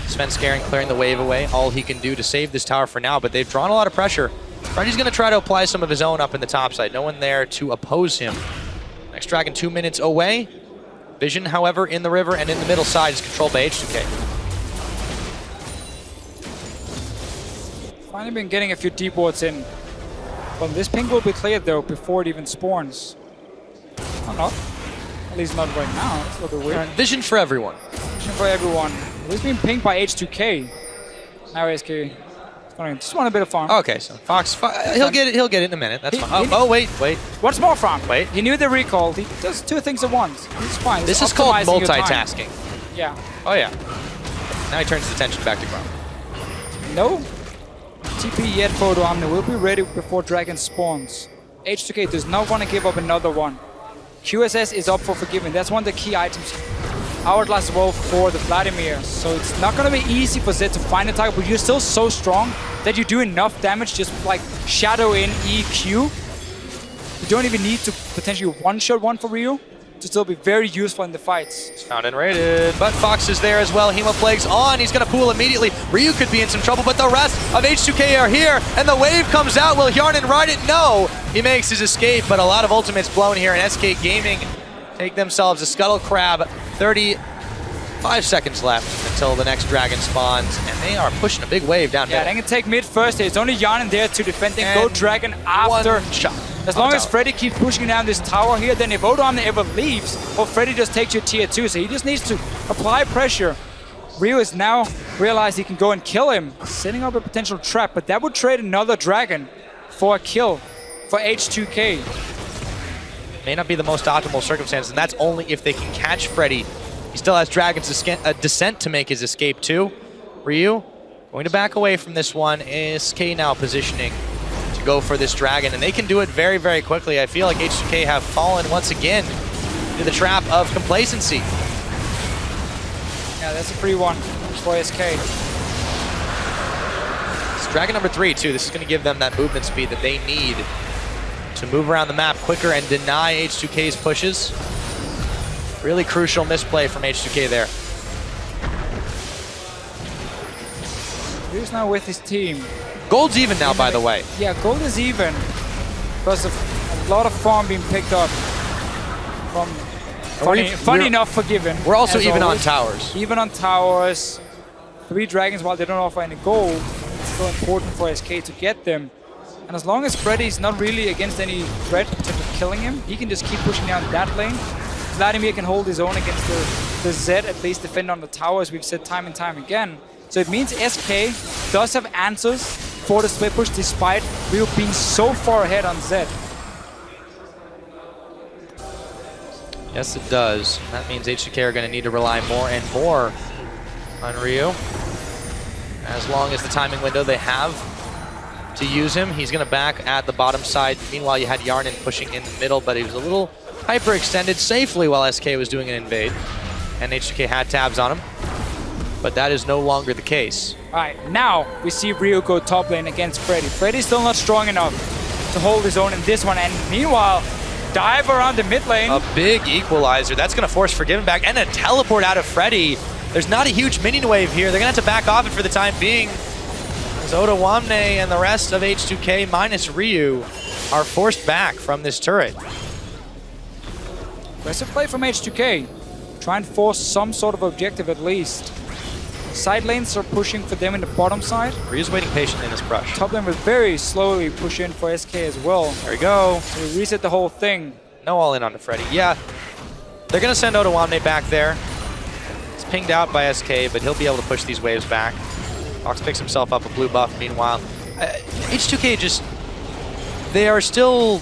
Sven Skaring clearing the wave away. All he can do to save this tower for now, but they've drawn a lot of pressure. Freddy's going to try to apply some of his own up in the top side. No one there to oppose him. Next Dragon 2 minutes away. Vision, however, in the river and in the middle side is controlled by H2K. Finally been getting a few deep wards in. Well, this ping will be cleared though before it even spawns. Or not. At least not right now. It's a little bit weird. Vision for everyone. Vision for everyone. He's being pinged by H2K. Now SK is going to just want a bit of farm. Okay, so Fox, he'll get it. He'll get it in a minute. That's He- fine. he- Oh, wait. What's more farm? Wait. He knew the recall. He does 2 things at once. He's fine. This He's is called optimizing your time. multitasking. Yeah. Oh yeah. Now he turns his attention back to Grump. No TP yet for Odoamne. Will be ready before Dragon spawns. H2K does not want to give up another one. QSS is up for Forgiven. That's one of the key items Hourglass as well for the Vladimir. So it's not going to be easy for Zed to find a target, but you're still so strong that you do enough damage just like Shadow in EQ. You don't even need to potentially one-shot one for Ryu to still be very useful in the fights. It's found and raided, but Fox is there as well. Hemoplague's on, he's gonna pool immediately. Ryu could be in some trouble, but the rest of H2K are here, and the wave comes out. Will Hjarnan ride it? No! He makes his escape, but a lot of ultimates blown here, and SK Gaming take themselves a Scuttle Crab. 35 seconds left until the next dragon spawns, and they are pushing a big wave down here. Yeah, they can take mid first. There's only Hjarnan there to defend and go dragon after. One shot. As long as Freddy keeps pushing down this tower here, then if Odoamne ever leaves, well, Freddy just takes your tier 2, so he just needs to apply pressure. Ryu has now realized he can go and kill him, setting up a potential trap, but that would trade another dragon for a kill for H2K. May not be the most optimal circumstance, and that's only if they can catch Freddy. He still has Dragon's Descent to make his escape too. Ryu going to back away from this one. SK now positioning to go for this dragon, and they can do it very, very quickly. I feel like H2K have fallen once again into the trap of complacency. Yeah, that's a free one for SK. It's dragon number 3 too. This is going to give them that movement speed that they need to move around the map quicker and deny H2K's pushes. Really crucial misplay from H2K there. Ryu's now with his team. Gold's even now, by the way. Yeah, gold is even because of a lot of farm being picked up from funny enough Forgiven. We're also even always. on towers. Even on towers. 3 dragons, while they don't offer any gold, it's still important for SK to get them. And as long as Freddy's not really against any threat in terms of killing him, he can just keep pushing down that lane. Vladimir can hold his own against the Zed, at least defend on the towers, we've said time and time again. So it means SK does have answers for the split push despite Ryu being so far ahead on Zed. Yes, it does. That means H2K are going to need to rely more and more on Ryu. As long as the timing window they have to use him, he's going to back at the bottom side. Meanwhile, you had Hjarnan pushing in the middle, but he was a little hyperextended safely while SK was doing an invade. And H2K had tabs on him, but that is no longer the case. All right, now we see Ryu go top lane against Freddy. Freddy's still not strong enough to hold his own in this one, and meanwhile, dive around the mid lane. A big equalizer. That's going to force Forgiven back, and a teleport out of Freddy. There's not a huge minion wave here. They're going to have to back off it for the time being. As Odoamne and the rest of H2K minus Ryu are forced back from this turret. Aggressive play from H2K. Try and force some sort of objective at least. Side lanes are pushing for them in the bottom side. Ryu's waiting patiently in this brush. Top lane will very slowly push in for SK as well. There we go. So we reset the whole thing. No all in onto Freddy. Yeah, they're going to send Odoamne back there. It's pinged out by SK, but he'll be able to push these waves back. Fox picks himself up a blue buff. Meanwhile, H2K just, they are still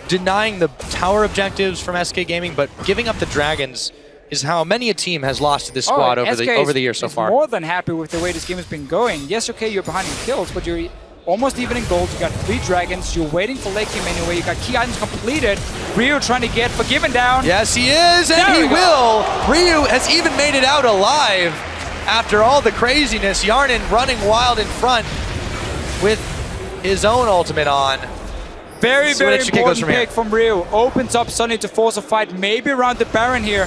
denying the tower objectives from SK Gaming, but giving up the dragons is how many a team has lost to this squad over the year so far. More than happy with the way this game has been going. Yes, okay, you're behind in kills, but you're almost even in gold. You got 3 dragons. You're waiting for late game anyway. You got key items completed. Ryu trying to get Forgiven down. Yes, he is, and he will. Ryu has even made it out alive after all the craziness. Hjarnan running wild in front with his own ultimate on. Very, very important pick from Ryu. Opens up suddenly to force a fight, maybe around the Baron here.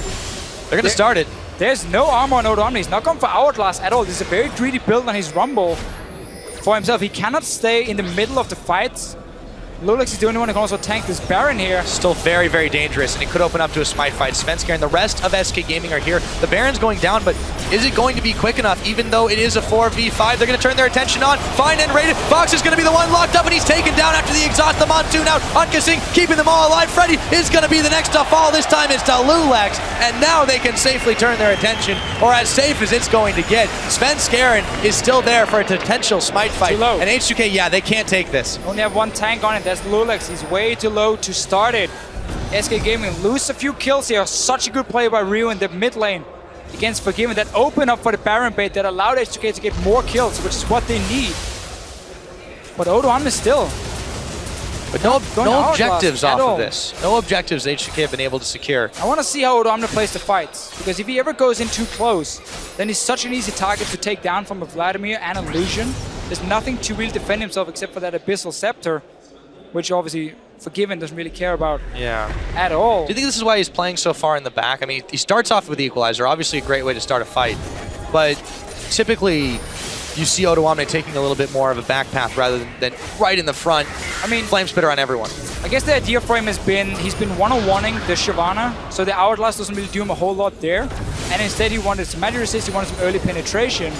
They're going to start it. There's no armor on Odoamne. He's not going for Hourglass at all. This is a very greedy build on his Rumble for himself. He cannot stay in the middle of the fights. Lulex is the only one who can also tank this Baron here. Still very, very dangerous, and it could open up to a smite fight. Svenskar and the rest of SK Gaming are here. The Baron's going down, but is it going to be quick enough? Even though it is a 4v5, they're going to turn their attention on. Find and raided. Fox is going to be the one locked up, and he's taken down after the exhaust. The Monsoon out. Unkissing, keeping them all alive. Freddy is going to be the next to fall. This time it's to Lulex, and now they can safely turn their attention, or as safe as it's going to get. Svenskar is still there for a potential smite fight. And H2K, yeah, they can't take this. Only have 1 tank on it. That's Lulex. He's way too low to start it. SK Gaming lose a few kills here. Such a good play by Ryu in the mid lane against Forgiven that opened up for the Baron bait that allowed H2K to get more kills, which is what they need. But Odoamne still But no Outlast objectives at off all. of this. No objectives H2K have been able to secure. I want to see how Odoamne plays the fights, because if he ever goes in too close, then he's such an easy target to take down from a Vladimir and a Lucian. There's nothing to really defend himself except for that Abyssal Scepter, which obviously Forgiven doesn't really care about at all. Do you think this is why he's playing so far in the back? I mean, he starts off with the Equalizer, obviously a great way to start a fight, but typically you see Odoamne taking a little bit more of a back path rather than right in the front. I mean, Flame Spitter on everyone. I guess the idea for him has been he's been one-on-oneing the Shyvana, so the Hourglass doesn't really do him a whole lot there. And instead he wanted some magic resist, he wanted some early penetration,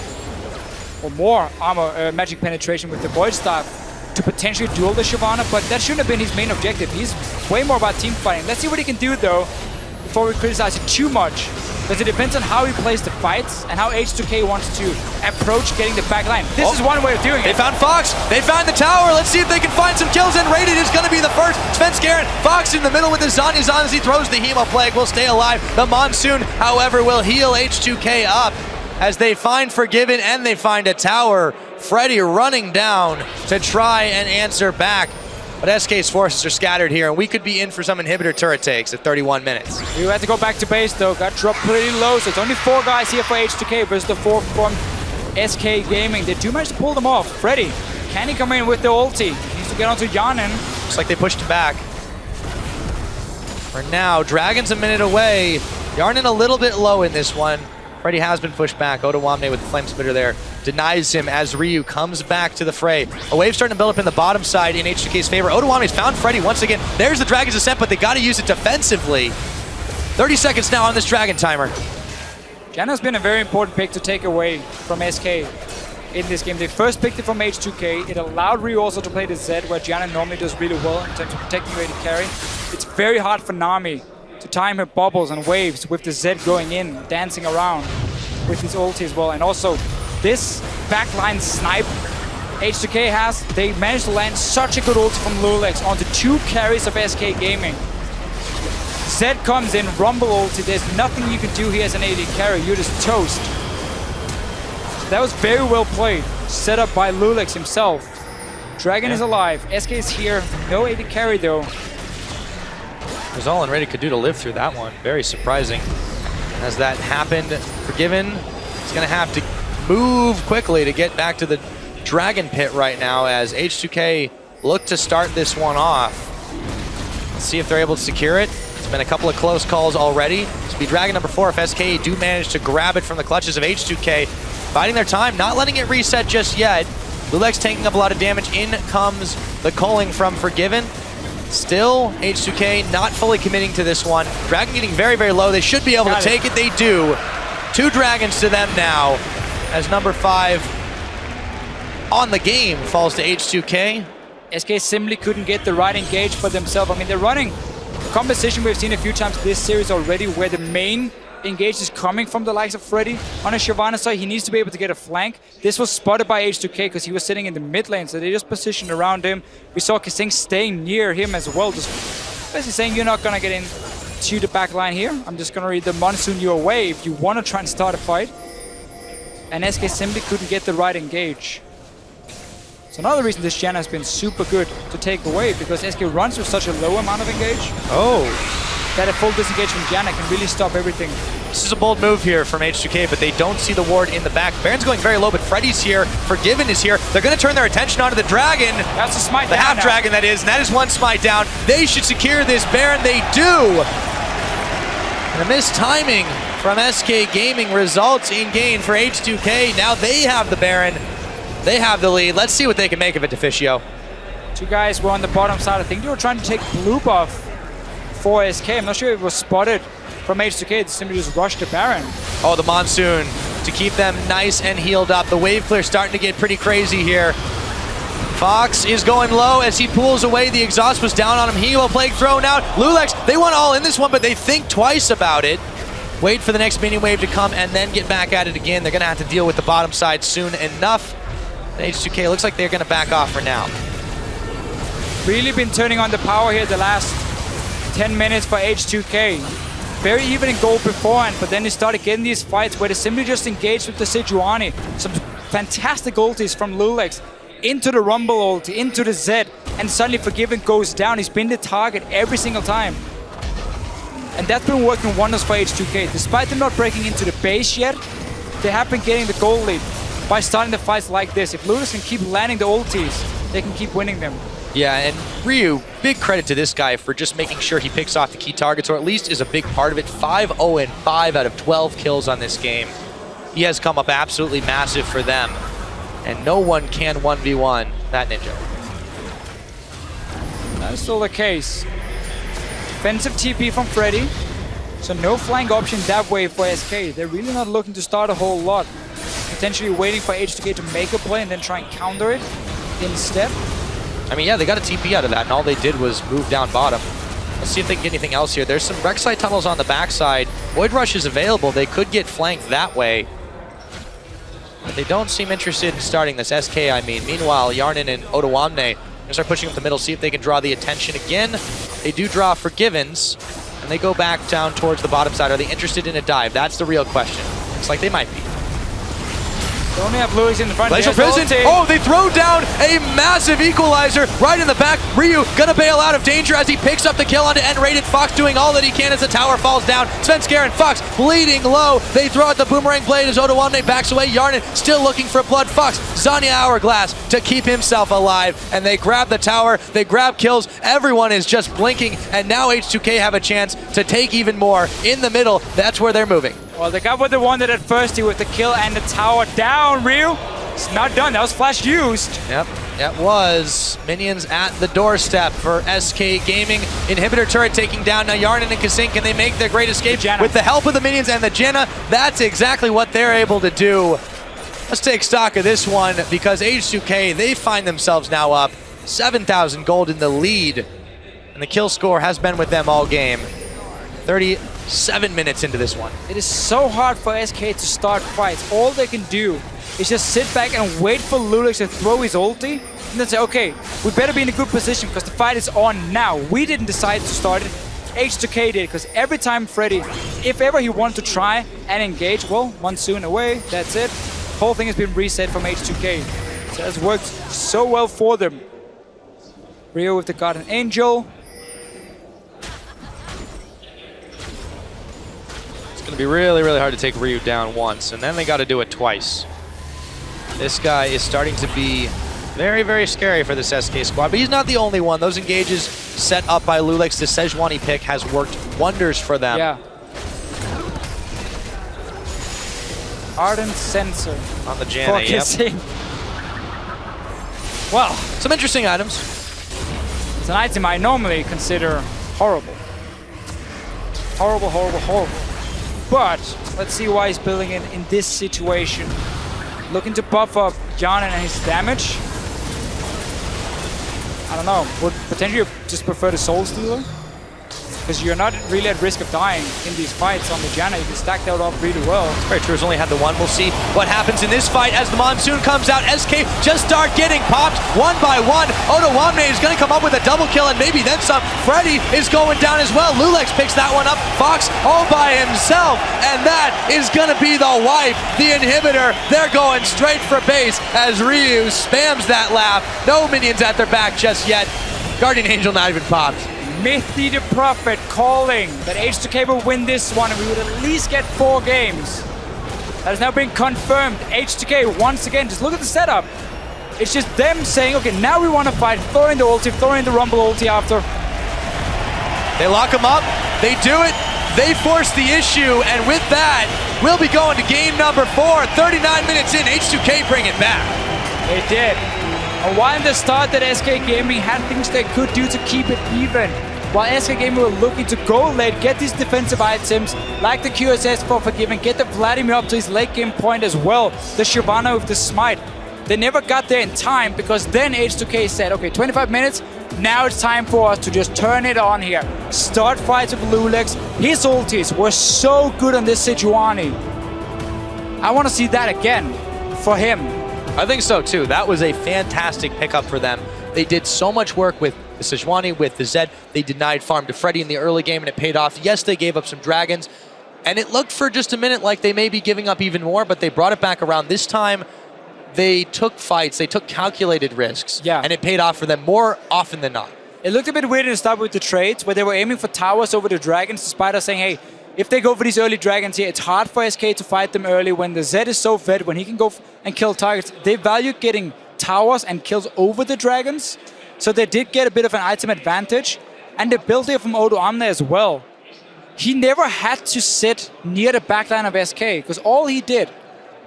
or more armor magic penetration with the Void Staff to potentially duel the Shyvana, but that shouldn't have been his main objective. He's way more about team fighting. Let's see what he can do though, before we criticize it too much. Because it depends on how he plays the fights and how H2K wants to approach getting the back line. This is one way of doing it. They found Fox. They found the tower. Let's see if they can find some kills. And Rated is going to be the first. Svenskeren. Fox in the middle with the Zanyas on as he throws the Hemo Plague. Will stay alive. The Monsoon, however, will heal H2K up as they find Forgiven and they find a tower. Freddy running down to try and answer back. But SK's forces are scattered here, and we could be in for some inhibitor turret takes at 31 minutes. We had to go back to base though, got dropped pretty low, so it's only 4 guys here for H2K versus the 4 from SK Gaming. They do manage to pull them off. Freddy, can he come in with the ulti? He needs to get onto Yanin. Looks like they pushed him back. For now, Dragon's a minute away. Yarnin a little bit low in this one. Freddy has been pushed back. Odoamne with the Flame Spitter there denies him as Ryu comes back to the fray. A wave starting to build up in the bottom side in H2K's favor. Odoamne's found Freddy once again. There's the Dragon's Ascent, but they got to use it defensively. 30 seconds now on this Dragon timer. Janna's been a very important pick to take away from SK in this game. They first picked it from H2K. It allowed Ryu also to play the Zed, where Janna normally does really well in terms of protecting your AD carry. It's very hard for Nami to time her bubbles and waves with the Zed going in, dancing around with his ulti as well. And also, this backline snipe H2K has, they managed to land such a good ulti from Lulex onto 2 carries of SK Gaming. Zed comes in, Rumble ulti, there's nothing you can do here as an AD carry, you're just toast. That was very well played, set up by Lulex himself. Dragon is alive, SK is here, no AD carry though. Was all and ready could do to live through that one. Very surprising. As that happened, Forgiven is going to have to move quickly to get back to the Dragon Pit right now as H2K look to start this one off. Let's see if they're able to secure it. It's been a couple of close calls already. This will be Dragon number 4 if SK do manage to grab it from the clutches of H2K. Biding their time, not letting it reset just yet. Lulex taking up a lot of damage. In comes the culling from Forgiven. Still, H2K not fully committing to this one. Dragon getting very, very low. They should be able to take it. They do. 2 Dragons to them now as number 5 on the game falls to H2K. SK simply couldn't get the right engage for themselves. I mean, they're running a composition we've seen a few times this series already where the main engage is coming from the likes of Freddy. On a Shyvana side, he needs to be able to get a flank. This was spotted by H2K because he was sitting in the mid lane, so they just positioned around him. We saw Kasing staying near him as well, just basically saying, you're not going to get into the back line here. I'm just going to read the Monsoon your way if you want to try and start a fight. And SK simply couldn't get the right engage. So another reason this Janna has been super good to take away, because SK runs with such a low amount of engage. Oh. That a full disengage from Janna can really stop everything. This is a bold move here from H2K, but they don't see the ward in the back. Baron's going very low, but Freddy's here. Forgiven is here. They're going to turn their attention onto the Dragon. That's a smite the down. The half-dragon, that is, and that is 1 smite down. They should secure this Baron. They do. And a mistiming from SK Gaming results in gain for H2K. Now they have the Baron. They have the lead. Let's see what they can make of it, Deficio. 2 guys were on the bottom side. I think they were trying to take blue buff for SK. I'm not sure if it was spotted from H2K. They simply just rushed the Baron. Oh, the Monsoon to keep them nice and healed up. The wave clear starting to get pretty crazy here. Fox is going low as he pulls away. The exhaust was down on him. Hemo Plague thrown out. Lulex, they want all in this one, but they think twice about it. Wait for the next minion wave to come and then get back at it again. They're going to have to deal with the bottom side soon enough. H2K looks like they're going to back off for now. Really been turning on the power here the last 10 minutes for H2K. Very even in goal beforehand, but then they started getting these fights where they simply just engaged with the Sejuani. Some fantastic ultis from Lulex. into the Rumble ulti, into the Z, and suddenly Forgiven goes down. He's been the target every single time. And that's been working wonders for H2K. Despite them not breaking into the base yet, they have been getting the gold lead by starting the fights like this. If Ludus can keep landing the ultis, they can keep winning them. Yeah, and Ryu, big credit to this guy for just making sure he picks off the key targets, or at least is a big part of it. 5-0-5 out of 12 kills on this game. He has come up absolutely massive for them. And no one can 1v1 that Ninja. That's still the case. Defensive TP from Freddy. So no flank option that way for SK. They're really not looking to start a whole lot. Potentially waiting for H2K to make a play and then try and counter it instead. I mean, yeah, they got a TP out of that, and all they did was move down bottom. Let's see if they can get anything else here. There's some Rek'Sai tunnels on the backside. Void Rush is available. They could get flanked that way. But they don't seem interested in starting this, SK, I mean. Meanwhile, Yarnin and Odoamne gonna start pushing up the middle, see if they can draw the attention again. They do draw Forgivens, and they go back down towards the bottom side. Are they interested in a dive? That's the real question. Looks like they might be. They only have Louis in the front. Glacial Prison. Oh, they throw down a massive equalizer right in the back. Ryu gonna bail out of danger as he picks up the kill onto N-rated. Fox doing all that he can as the tower falls down. Svenskar and Fox bleeding low. They throw out the boomerang blade as Odoamne backs away. Yarnin still looking for blood. Fox, Zanya Hourglass to keep himself alive. And they grab the tower. They grab kills. Everyone is just blinking. And now H2K have a chance to take even more in the middle. That's where they're moving. Well, they got what they wanted at first with the kill and the tower down, Ryu. It's not done. That was flash used. Yep, that was. Minions at the doorstep for SK Gaming. Inhibitor turret taking down now Yarnin and Kasink. Can they make their great escape with the help of the minions and the Jenna? That's exactly what they're able to do. Let's take stock of this one because H2K, they find themselves now up 7,000 gold in the lead. And the kill score has been with them all game. 37 minutes into this one. It is so hard for SK to start fights. All they can do is just sit back and wait for Lulix to throw his ulti and then say, okay, we better be in a good position because the fight is on now. We didn't decide to start it. H2K did, because every time Freddy, if ever he wanted to try and engage, well, Monsoon away, that's it. The whole thing has been reset from H2K. So that's worked so well for them. Rio with the Guardian Angel. It's going to be really, really hard to take Ryu down once, and then they got to do it twice. This guy is starting to be very, very scary for this SK squad, but he's not the only one. Those engages set up by Lulix, the Sejuani pick, has worked wonders for them. Yeah. Ardent Sensor. On the Janna, yep. Well, some interesting items. It's an item I normally consider horrible. Horrible, horrible, horrible. But let's see why he's building it in this situation. Looking to buff up John and his damage. I don't know, would potentially just prefer the Soul Stealer? Because you're not really at risk of dying in these fights on the Janna. You can stack that up really well. Very true, he's only had the one. We'll see what happens in this fight as the Monsoon comes out. SK just start getting popped one by one. Odoamne is going to come up with a double kill and maybe then some. Freddy is going down as well. Lulix picks that one up. Fox all by himself. And that is going to be the wipe. The Inhibitor, they're going straight for base as Ryu spams that laugh. No minions at their back just yet. Guardian Angel not even popped. Mithy the Prophet calling that H2K will win this one and we would at least get 4 games. That has now been confirmed. H2K, once again, just look at the setup. It's just them saying, okay, now we want to fight, throw in the ulti, throw in the Rumble ulti after. They lock him up, they do it, they force the issue, and with that, we'll be going to game number 4. 39 minutes in, H2K bring it back. They did. And while in the start that SK Gaming had things they could do to keep it even, while SK Gaming were looking to go late, get these defensive items, like the QSS for Forgiven, get the Vladimir up to his late game point as well, the Shyvana with the Smite. They never got there in time because then H2K said, okay, 25 minutes, now it's time for us to just turn it on here. Start fights with Lulix. His ultis were so good on this Sejuani. I want to see that again for him. I think so too. That was a fantastic pickup for them. They did so much work with the Sejuani, with the Zed. They denied farm to Freddy in the early game and it paid off. Yes, they gave up some dragons and it looked for just a minute like they may be giving up even more, but they brought it back around. This time, they took fights, they took calculated risks, Yeah. and it paid off for them more often than not. It looked a bit weird in the start with the trades, where they were aiming for towers over the dragons, despite us saying, hey, if they go for these early dragons here, it's hard for SK to fight them early when the Zed is so fed, when he can go and kill targets. They value getting towers and kills over the dragons, so they did get a bit of an item advantage. And the build here from Odoamne as well. He never had to sit near the backline of SK, because all he did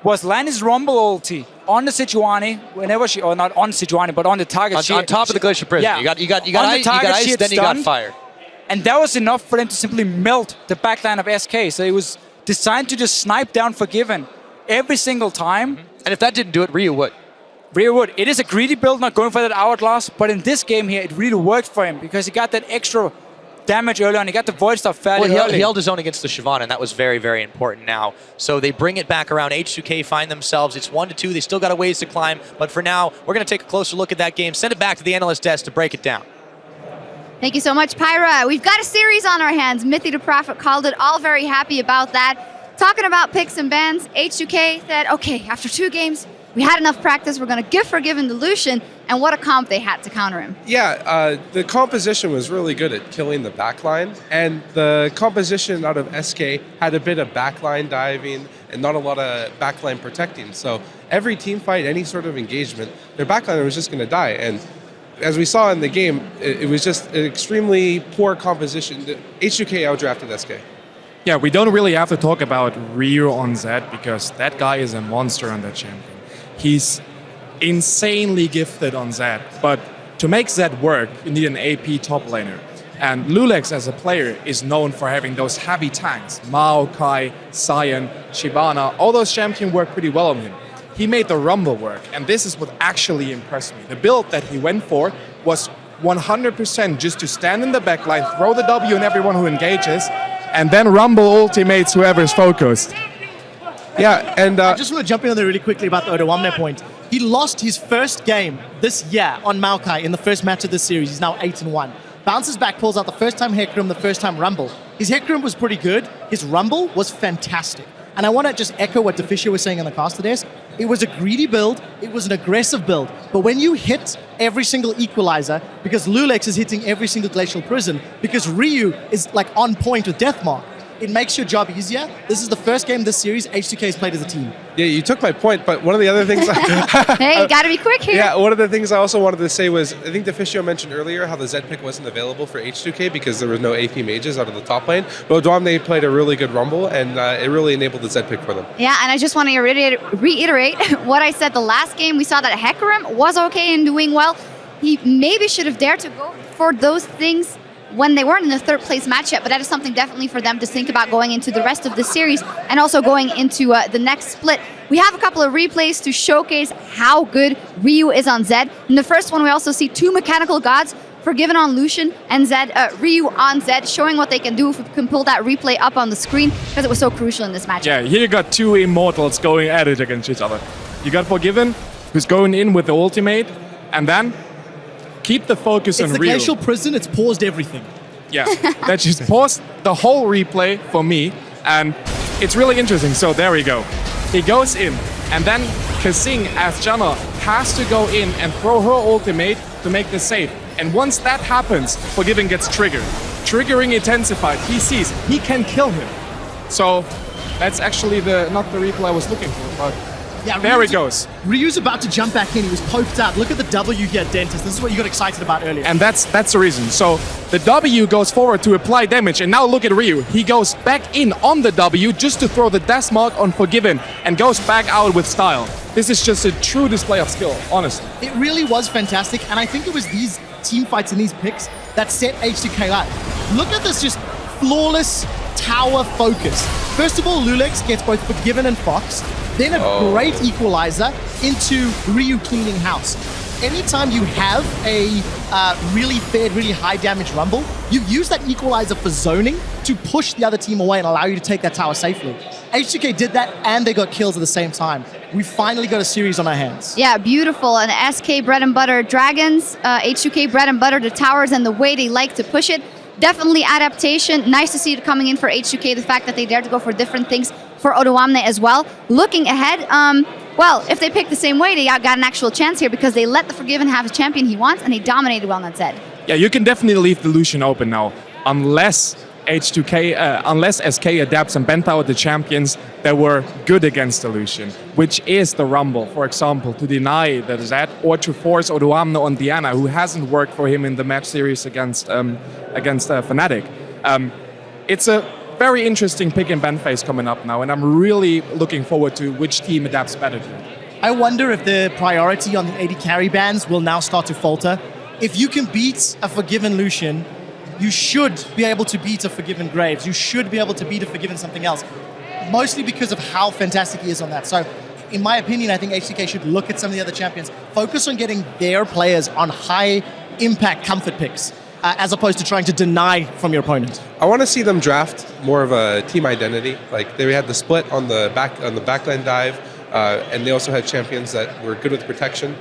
was land his Rumble ulti on the Sejuani whenever she, or not on Sejuani, but on the target. On top of the Glacier Prison. Yeah. You got On the ice, target, she had then you got stunned. fire. And that was enough for them to simply melt the backline of SK. So it was designed to just snipe down Forgiven every single time. And if that didn't do it, Ryu would. Ryu would. It is a greedy build, not going for that hourglass, but in this game here, it really worked for him because he got that extra damage early on. He got the Void Stuff fairly Well, early. he held his own against the Shyvana, and that was very, very important now. So they bring it back around. H2K find themselves. It's 1-2. They still got a ways to climb. But for now, we're going to take a closer look at that game, send it back to the analyst desk to break it down. Thank you so much, Pyra. We've got a series on our hands. Mithy the Prophet called it. All very happy about that. Talking about picks and bans, H2K said, okay, after 2 games, we had enough practice. We're going to give Forgiven the Lucian. And what a comp they had to counter him. Yeah, the composition was really good at killing the backline. And the composition out of SK had a bit of backline diving and not a lot of backline protecting. So every team fight, any sort of engagement, their backline was just going to die. And as we saw in the game, it was just an extremely poor composition. H2K outdrafted SK. Yeah, we don't really have to talk about Ryu on Zed because that guy is a monster on that champion. He's insanely gifted on Zed, but to make Zed work, you need an AP top laner. And Lulex as a player is known for having those heavy tanks. Mao, Kai, Sion, Shyvana, all those champions work pretty well on him. He made the Rumble work, and this is what actually impressed me. The build that he went for was 100% just to stand in the backline, throw the W on everyone who engages, and then Rumble ultimates whoever's focused. Yeah, and I just want to jump in on there really quickly about the Odoamne point. He lost his first game this year on Maokai in the first match of this series. He's now 8-1. Bounces back, pulls out the first time Hecarim, the first time Rumble. His Hecarim was pretty good. His Rumble was fantastic. And I want to just echo what Deficio was saying on the caster desk. It was a greedy build. It was an aggressive build. But when you hit every single equalizer, because Lulex is hitting every single Glacial Prison, because Ryu is like on point with Deathmark, it makes your job easier. This is the first game this series H2K has played as a team. yeah, you took my point, but one of the other things... Hey, you got to be quick here. Yeah, one of the things I also wanted to say was, I think Deficio mentioned earlier how the Zed pick wasn't available for H2K because there was no AP mages out of the top lane. But Odoamne played a really good Rumble, and it really enabled the Zed pick for them. Yeah, and I just want to reiterate what I said the last game. We saw that Hecarim was okay and doing well. He maybe should have dared to go for those things when they weren't in the 3rd place matchup, but that is something definitely for them to think about going into the rest of the series and also going into the next split. We have a couple of replays to showcase how good Ryu is on Zed. In the first one, we also see 2 mechanical gods, Forgiven on Lucian and Zed, Ryu on Zed, showing what they can do if we can pull that replay up on the screen because it was so crucial in this matchup. Yeah, here you got 2 immortals going at it against each other. You got Forgiven, who's going in with the ultimate, and then keep the focus on It's the Ryu. Glacial Prison. It's paused everything. Yeah, that just paused the whole replay for me, and it's really interesting. So there we go. He goes in, and then Kasing as Janna has to go in and throw her ultimate to make the save. And once that happens, Forgiven gets triggered. Triggering intensified. He sees he can kill him. So that's actually not the replay I was looking for, but Yeah, there it goes. Ryu's about to jump back in. He was poked out. Look at the W here, Dentist. This is what you got excited about earlier. And that's the reason. So the W goes forward to apply damage, and now look at Ryu. He goes back in on the W just to throw the death mark on Forgiven and goes back out with style. This is just a true display of skill, honestly. It really was fantastic, and I think it was these team fights and these picks that set H2K up. Look at this just flawless tower focus. First of all, Lulex gets both Forgiven and Fox, then a great equalizer into Ryu cleaning house. Anytime you have a really fed, really high damage Rumble, you use that equalizer for zoning to push the other team away and allow you to take that tower safely. H2K did that and they got kills at the same time. We finally got a series on our hands. Yeah, beautiful. And SK bread and butter dragons, H2K bread and butter the towers and the way they like to push it. Definitely adaptation. Nice to see it coming in for H2K, the fact that they dared to go for different things for Odoamne as well. Looking ahead, Well, if they pick the same way, they got an actual chance here because they let the Forgiven have a champion he wants and they dominated well on that Zed. Yeah, you can definitely leave the Lucian open now, unless unless SK adapts and bent out the champions that were good against the Lucian, which is the Rumble, for example, to deny the Zed or to force Odoamne on Diana, who hasn't worked for him in the match series against Fnatic. It's a very interesting pick and ban phase coming up now, and I'm really looking forward to which team adapts better to it. I wonder if the priority on the AD carry bans will now start to falter. If you can beat a Forgiven Lucian, you should be able to beat a Forgiven Graves. You should be able to beat a Forgiven something else, mostly because of how fantastic he is on that. So, in my opinion, I think H2K should look at some of the other champions, focus on getting their players on high impact comfort picks, as opposed to trying to deny from your opponent. I want to see them draft more of a team identity. Like they had the split on the backline dive, and they also had champions that were good with protection.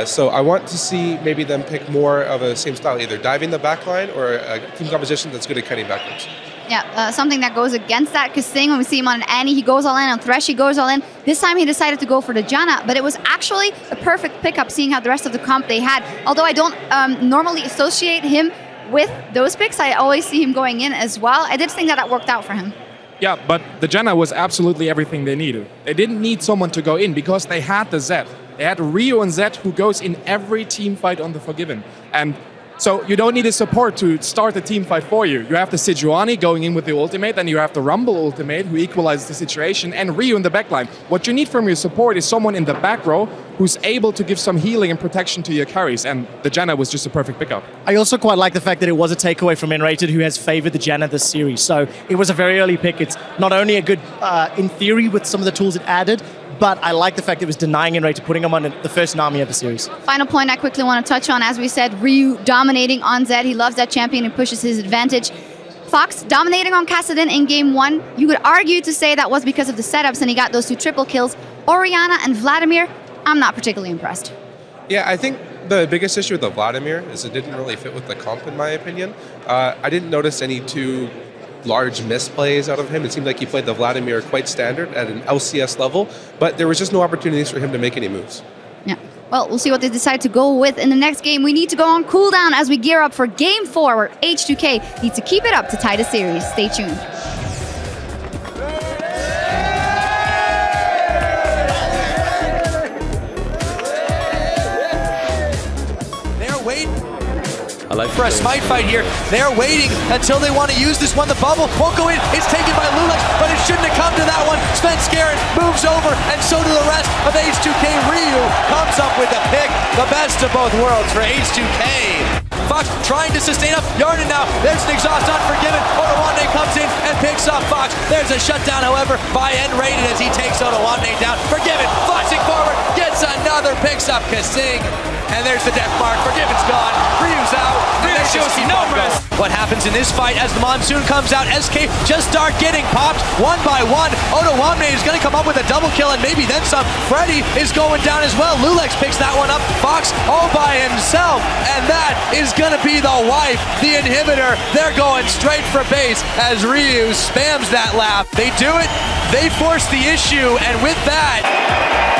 So I want to see maybe them pick more of a same style, either diving the backline or a team composition that's good at cutting backwards. Yeah, something that goes against that, because when we see him on an Annie, he goes all in, on Thresh he goes all in. This time he decided to go for the Janna, but it was actually a perfect pickup seeing how the rest of the comp they had. Although I don't normally associate him with those picks, I always see him going in as well. I did think that worked out for him. Yeah, but the Janna was absolutely everything they needed. They didn't need someone to go in because they had the Zed. They had Rio and Zed who goes in every team fight on the Forgiven. And so you don't need a support to start the team fight for you. You have the Sejuani going in with the ultimate, and you have the Rumble ultimate who equalizes the situation, and Rio in the backline. What you need from your support is someone in the back row who's able to give some healing and protection to your carries, and the Janna was just a perfect pickup. I also quite like the fact that it was a takeaway from Nrated, who has favored the Janna this series. So it was a very early pick. It's not only a good, in theory, with some of the tools it added, but I like the fact it was denying Nrated, putting him on the first Nami of the series. Final point I quickly want to touch on, as we said, Ryu dominating on Zed. He loves that champion and pushes his advantage. Fox dominating on Kassadin in game 1. You could argue to say that was because of the setups and he got those 2 triple kills. Orianna and Vladimir, I'm not particularly impressed. Yeah, I think the biggest issue with the Vladimir is it didn't really fit with the comp, in my opinion. I didn't notice any too large misplays out of him. It seemed like he played the Vladimir quite standard at an LCS level, but there was just no opportunities for him to make any moves. Yeah. Well, we'll see what they decide to go with in the next game. We need to go on cooldown as we gear up for game 4, where H2K needs to keep it up to tie the series. Stay tuned. They're waiting. For a smite fight here. They're waiting until they want to use this one. The bubble won't go in. It's taken by Lulex, but it shouldn't have come to that one. Svenskeren moves over, and so do the rest of H2K. Ryu comes up with the pick. The best of both worlds for H2K. Fox trying to sustain up. Yarden now. There's an exhaust on Forgiven. Odoamne comes in and picks up Fox. There's a shutdown, however, by Nrated as he takes Odoamne down. Forgiven flashing forward. Gets another. Picks up Kasing. And there's the death mark. Forgiven's gone. Ryu's out. Ryu shows no rest. What happens in this fight as the monsoon comes out? SK just start getting popped one by one. Odoamne is going to come up with a double kill and maybe then some. Freddy is going down as well. Lulex picks that one up. Fox all by himself. And that is going to be the wipe. The inhibitor. They're going straight for base as Ryu spams that lap. They do it. They force the issue. And with that,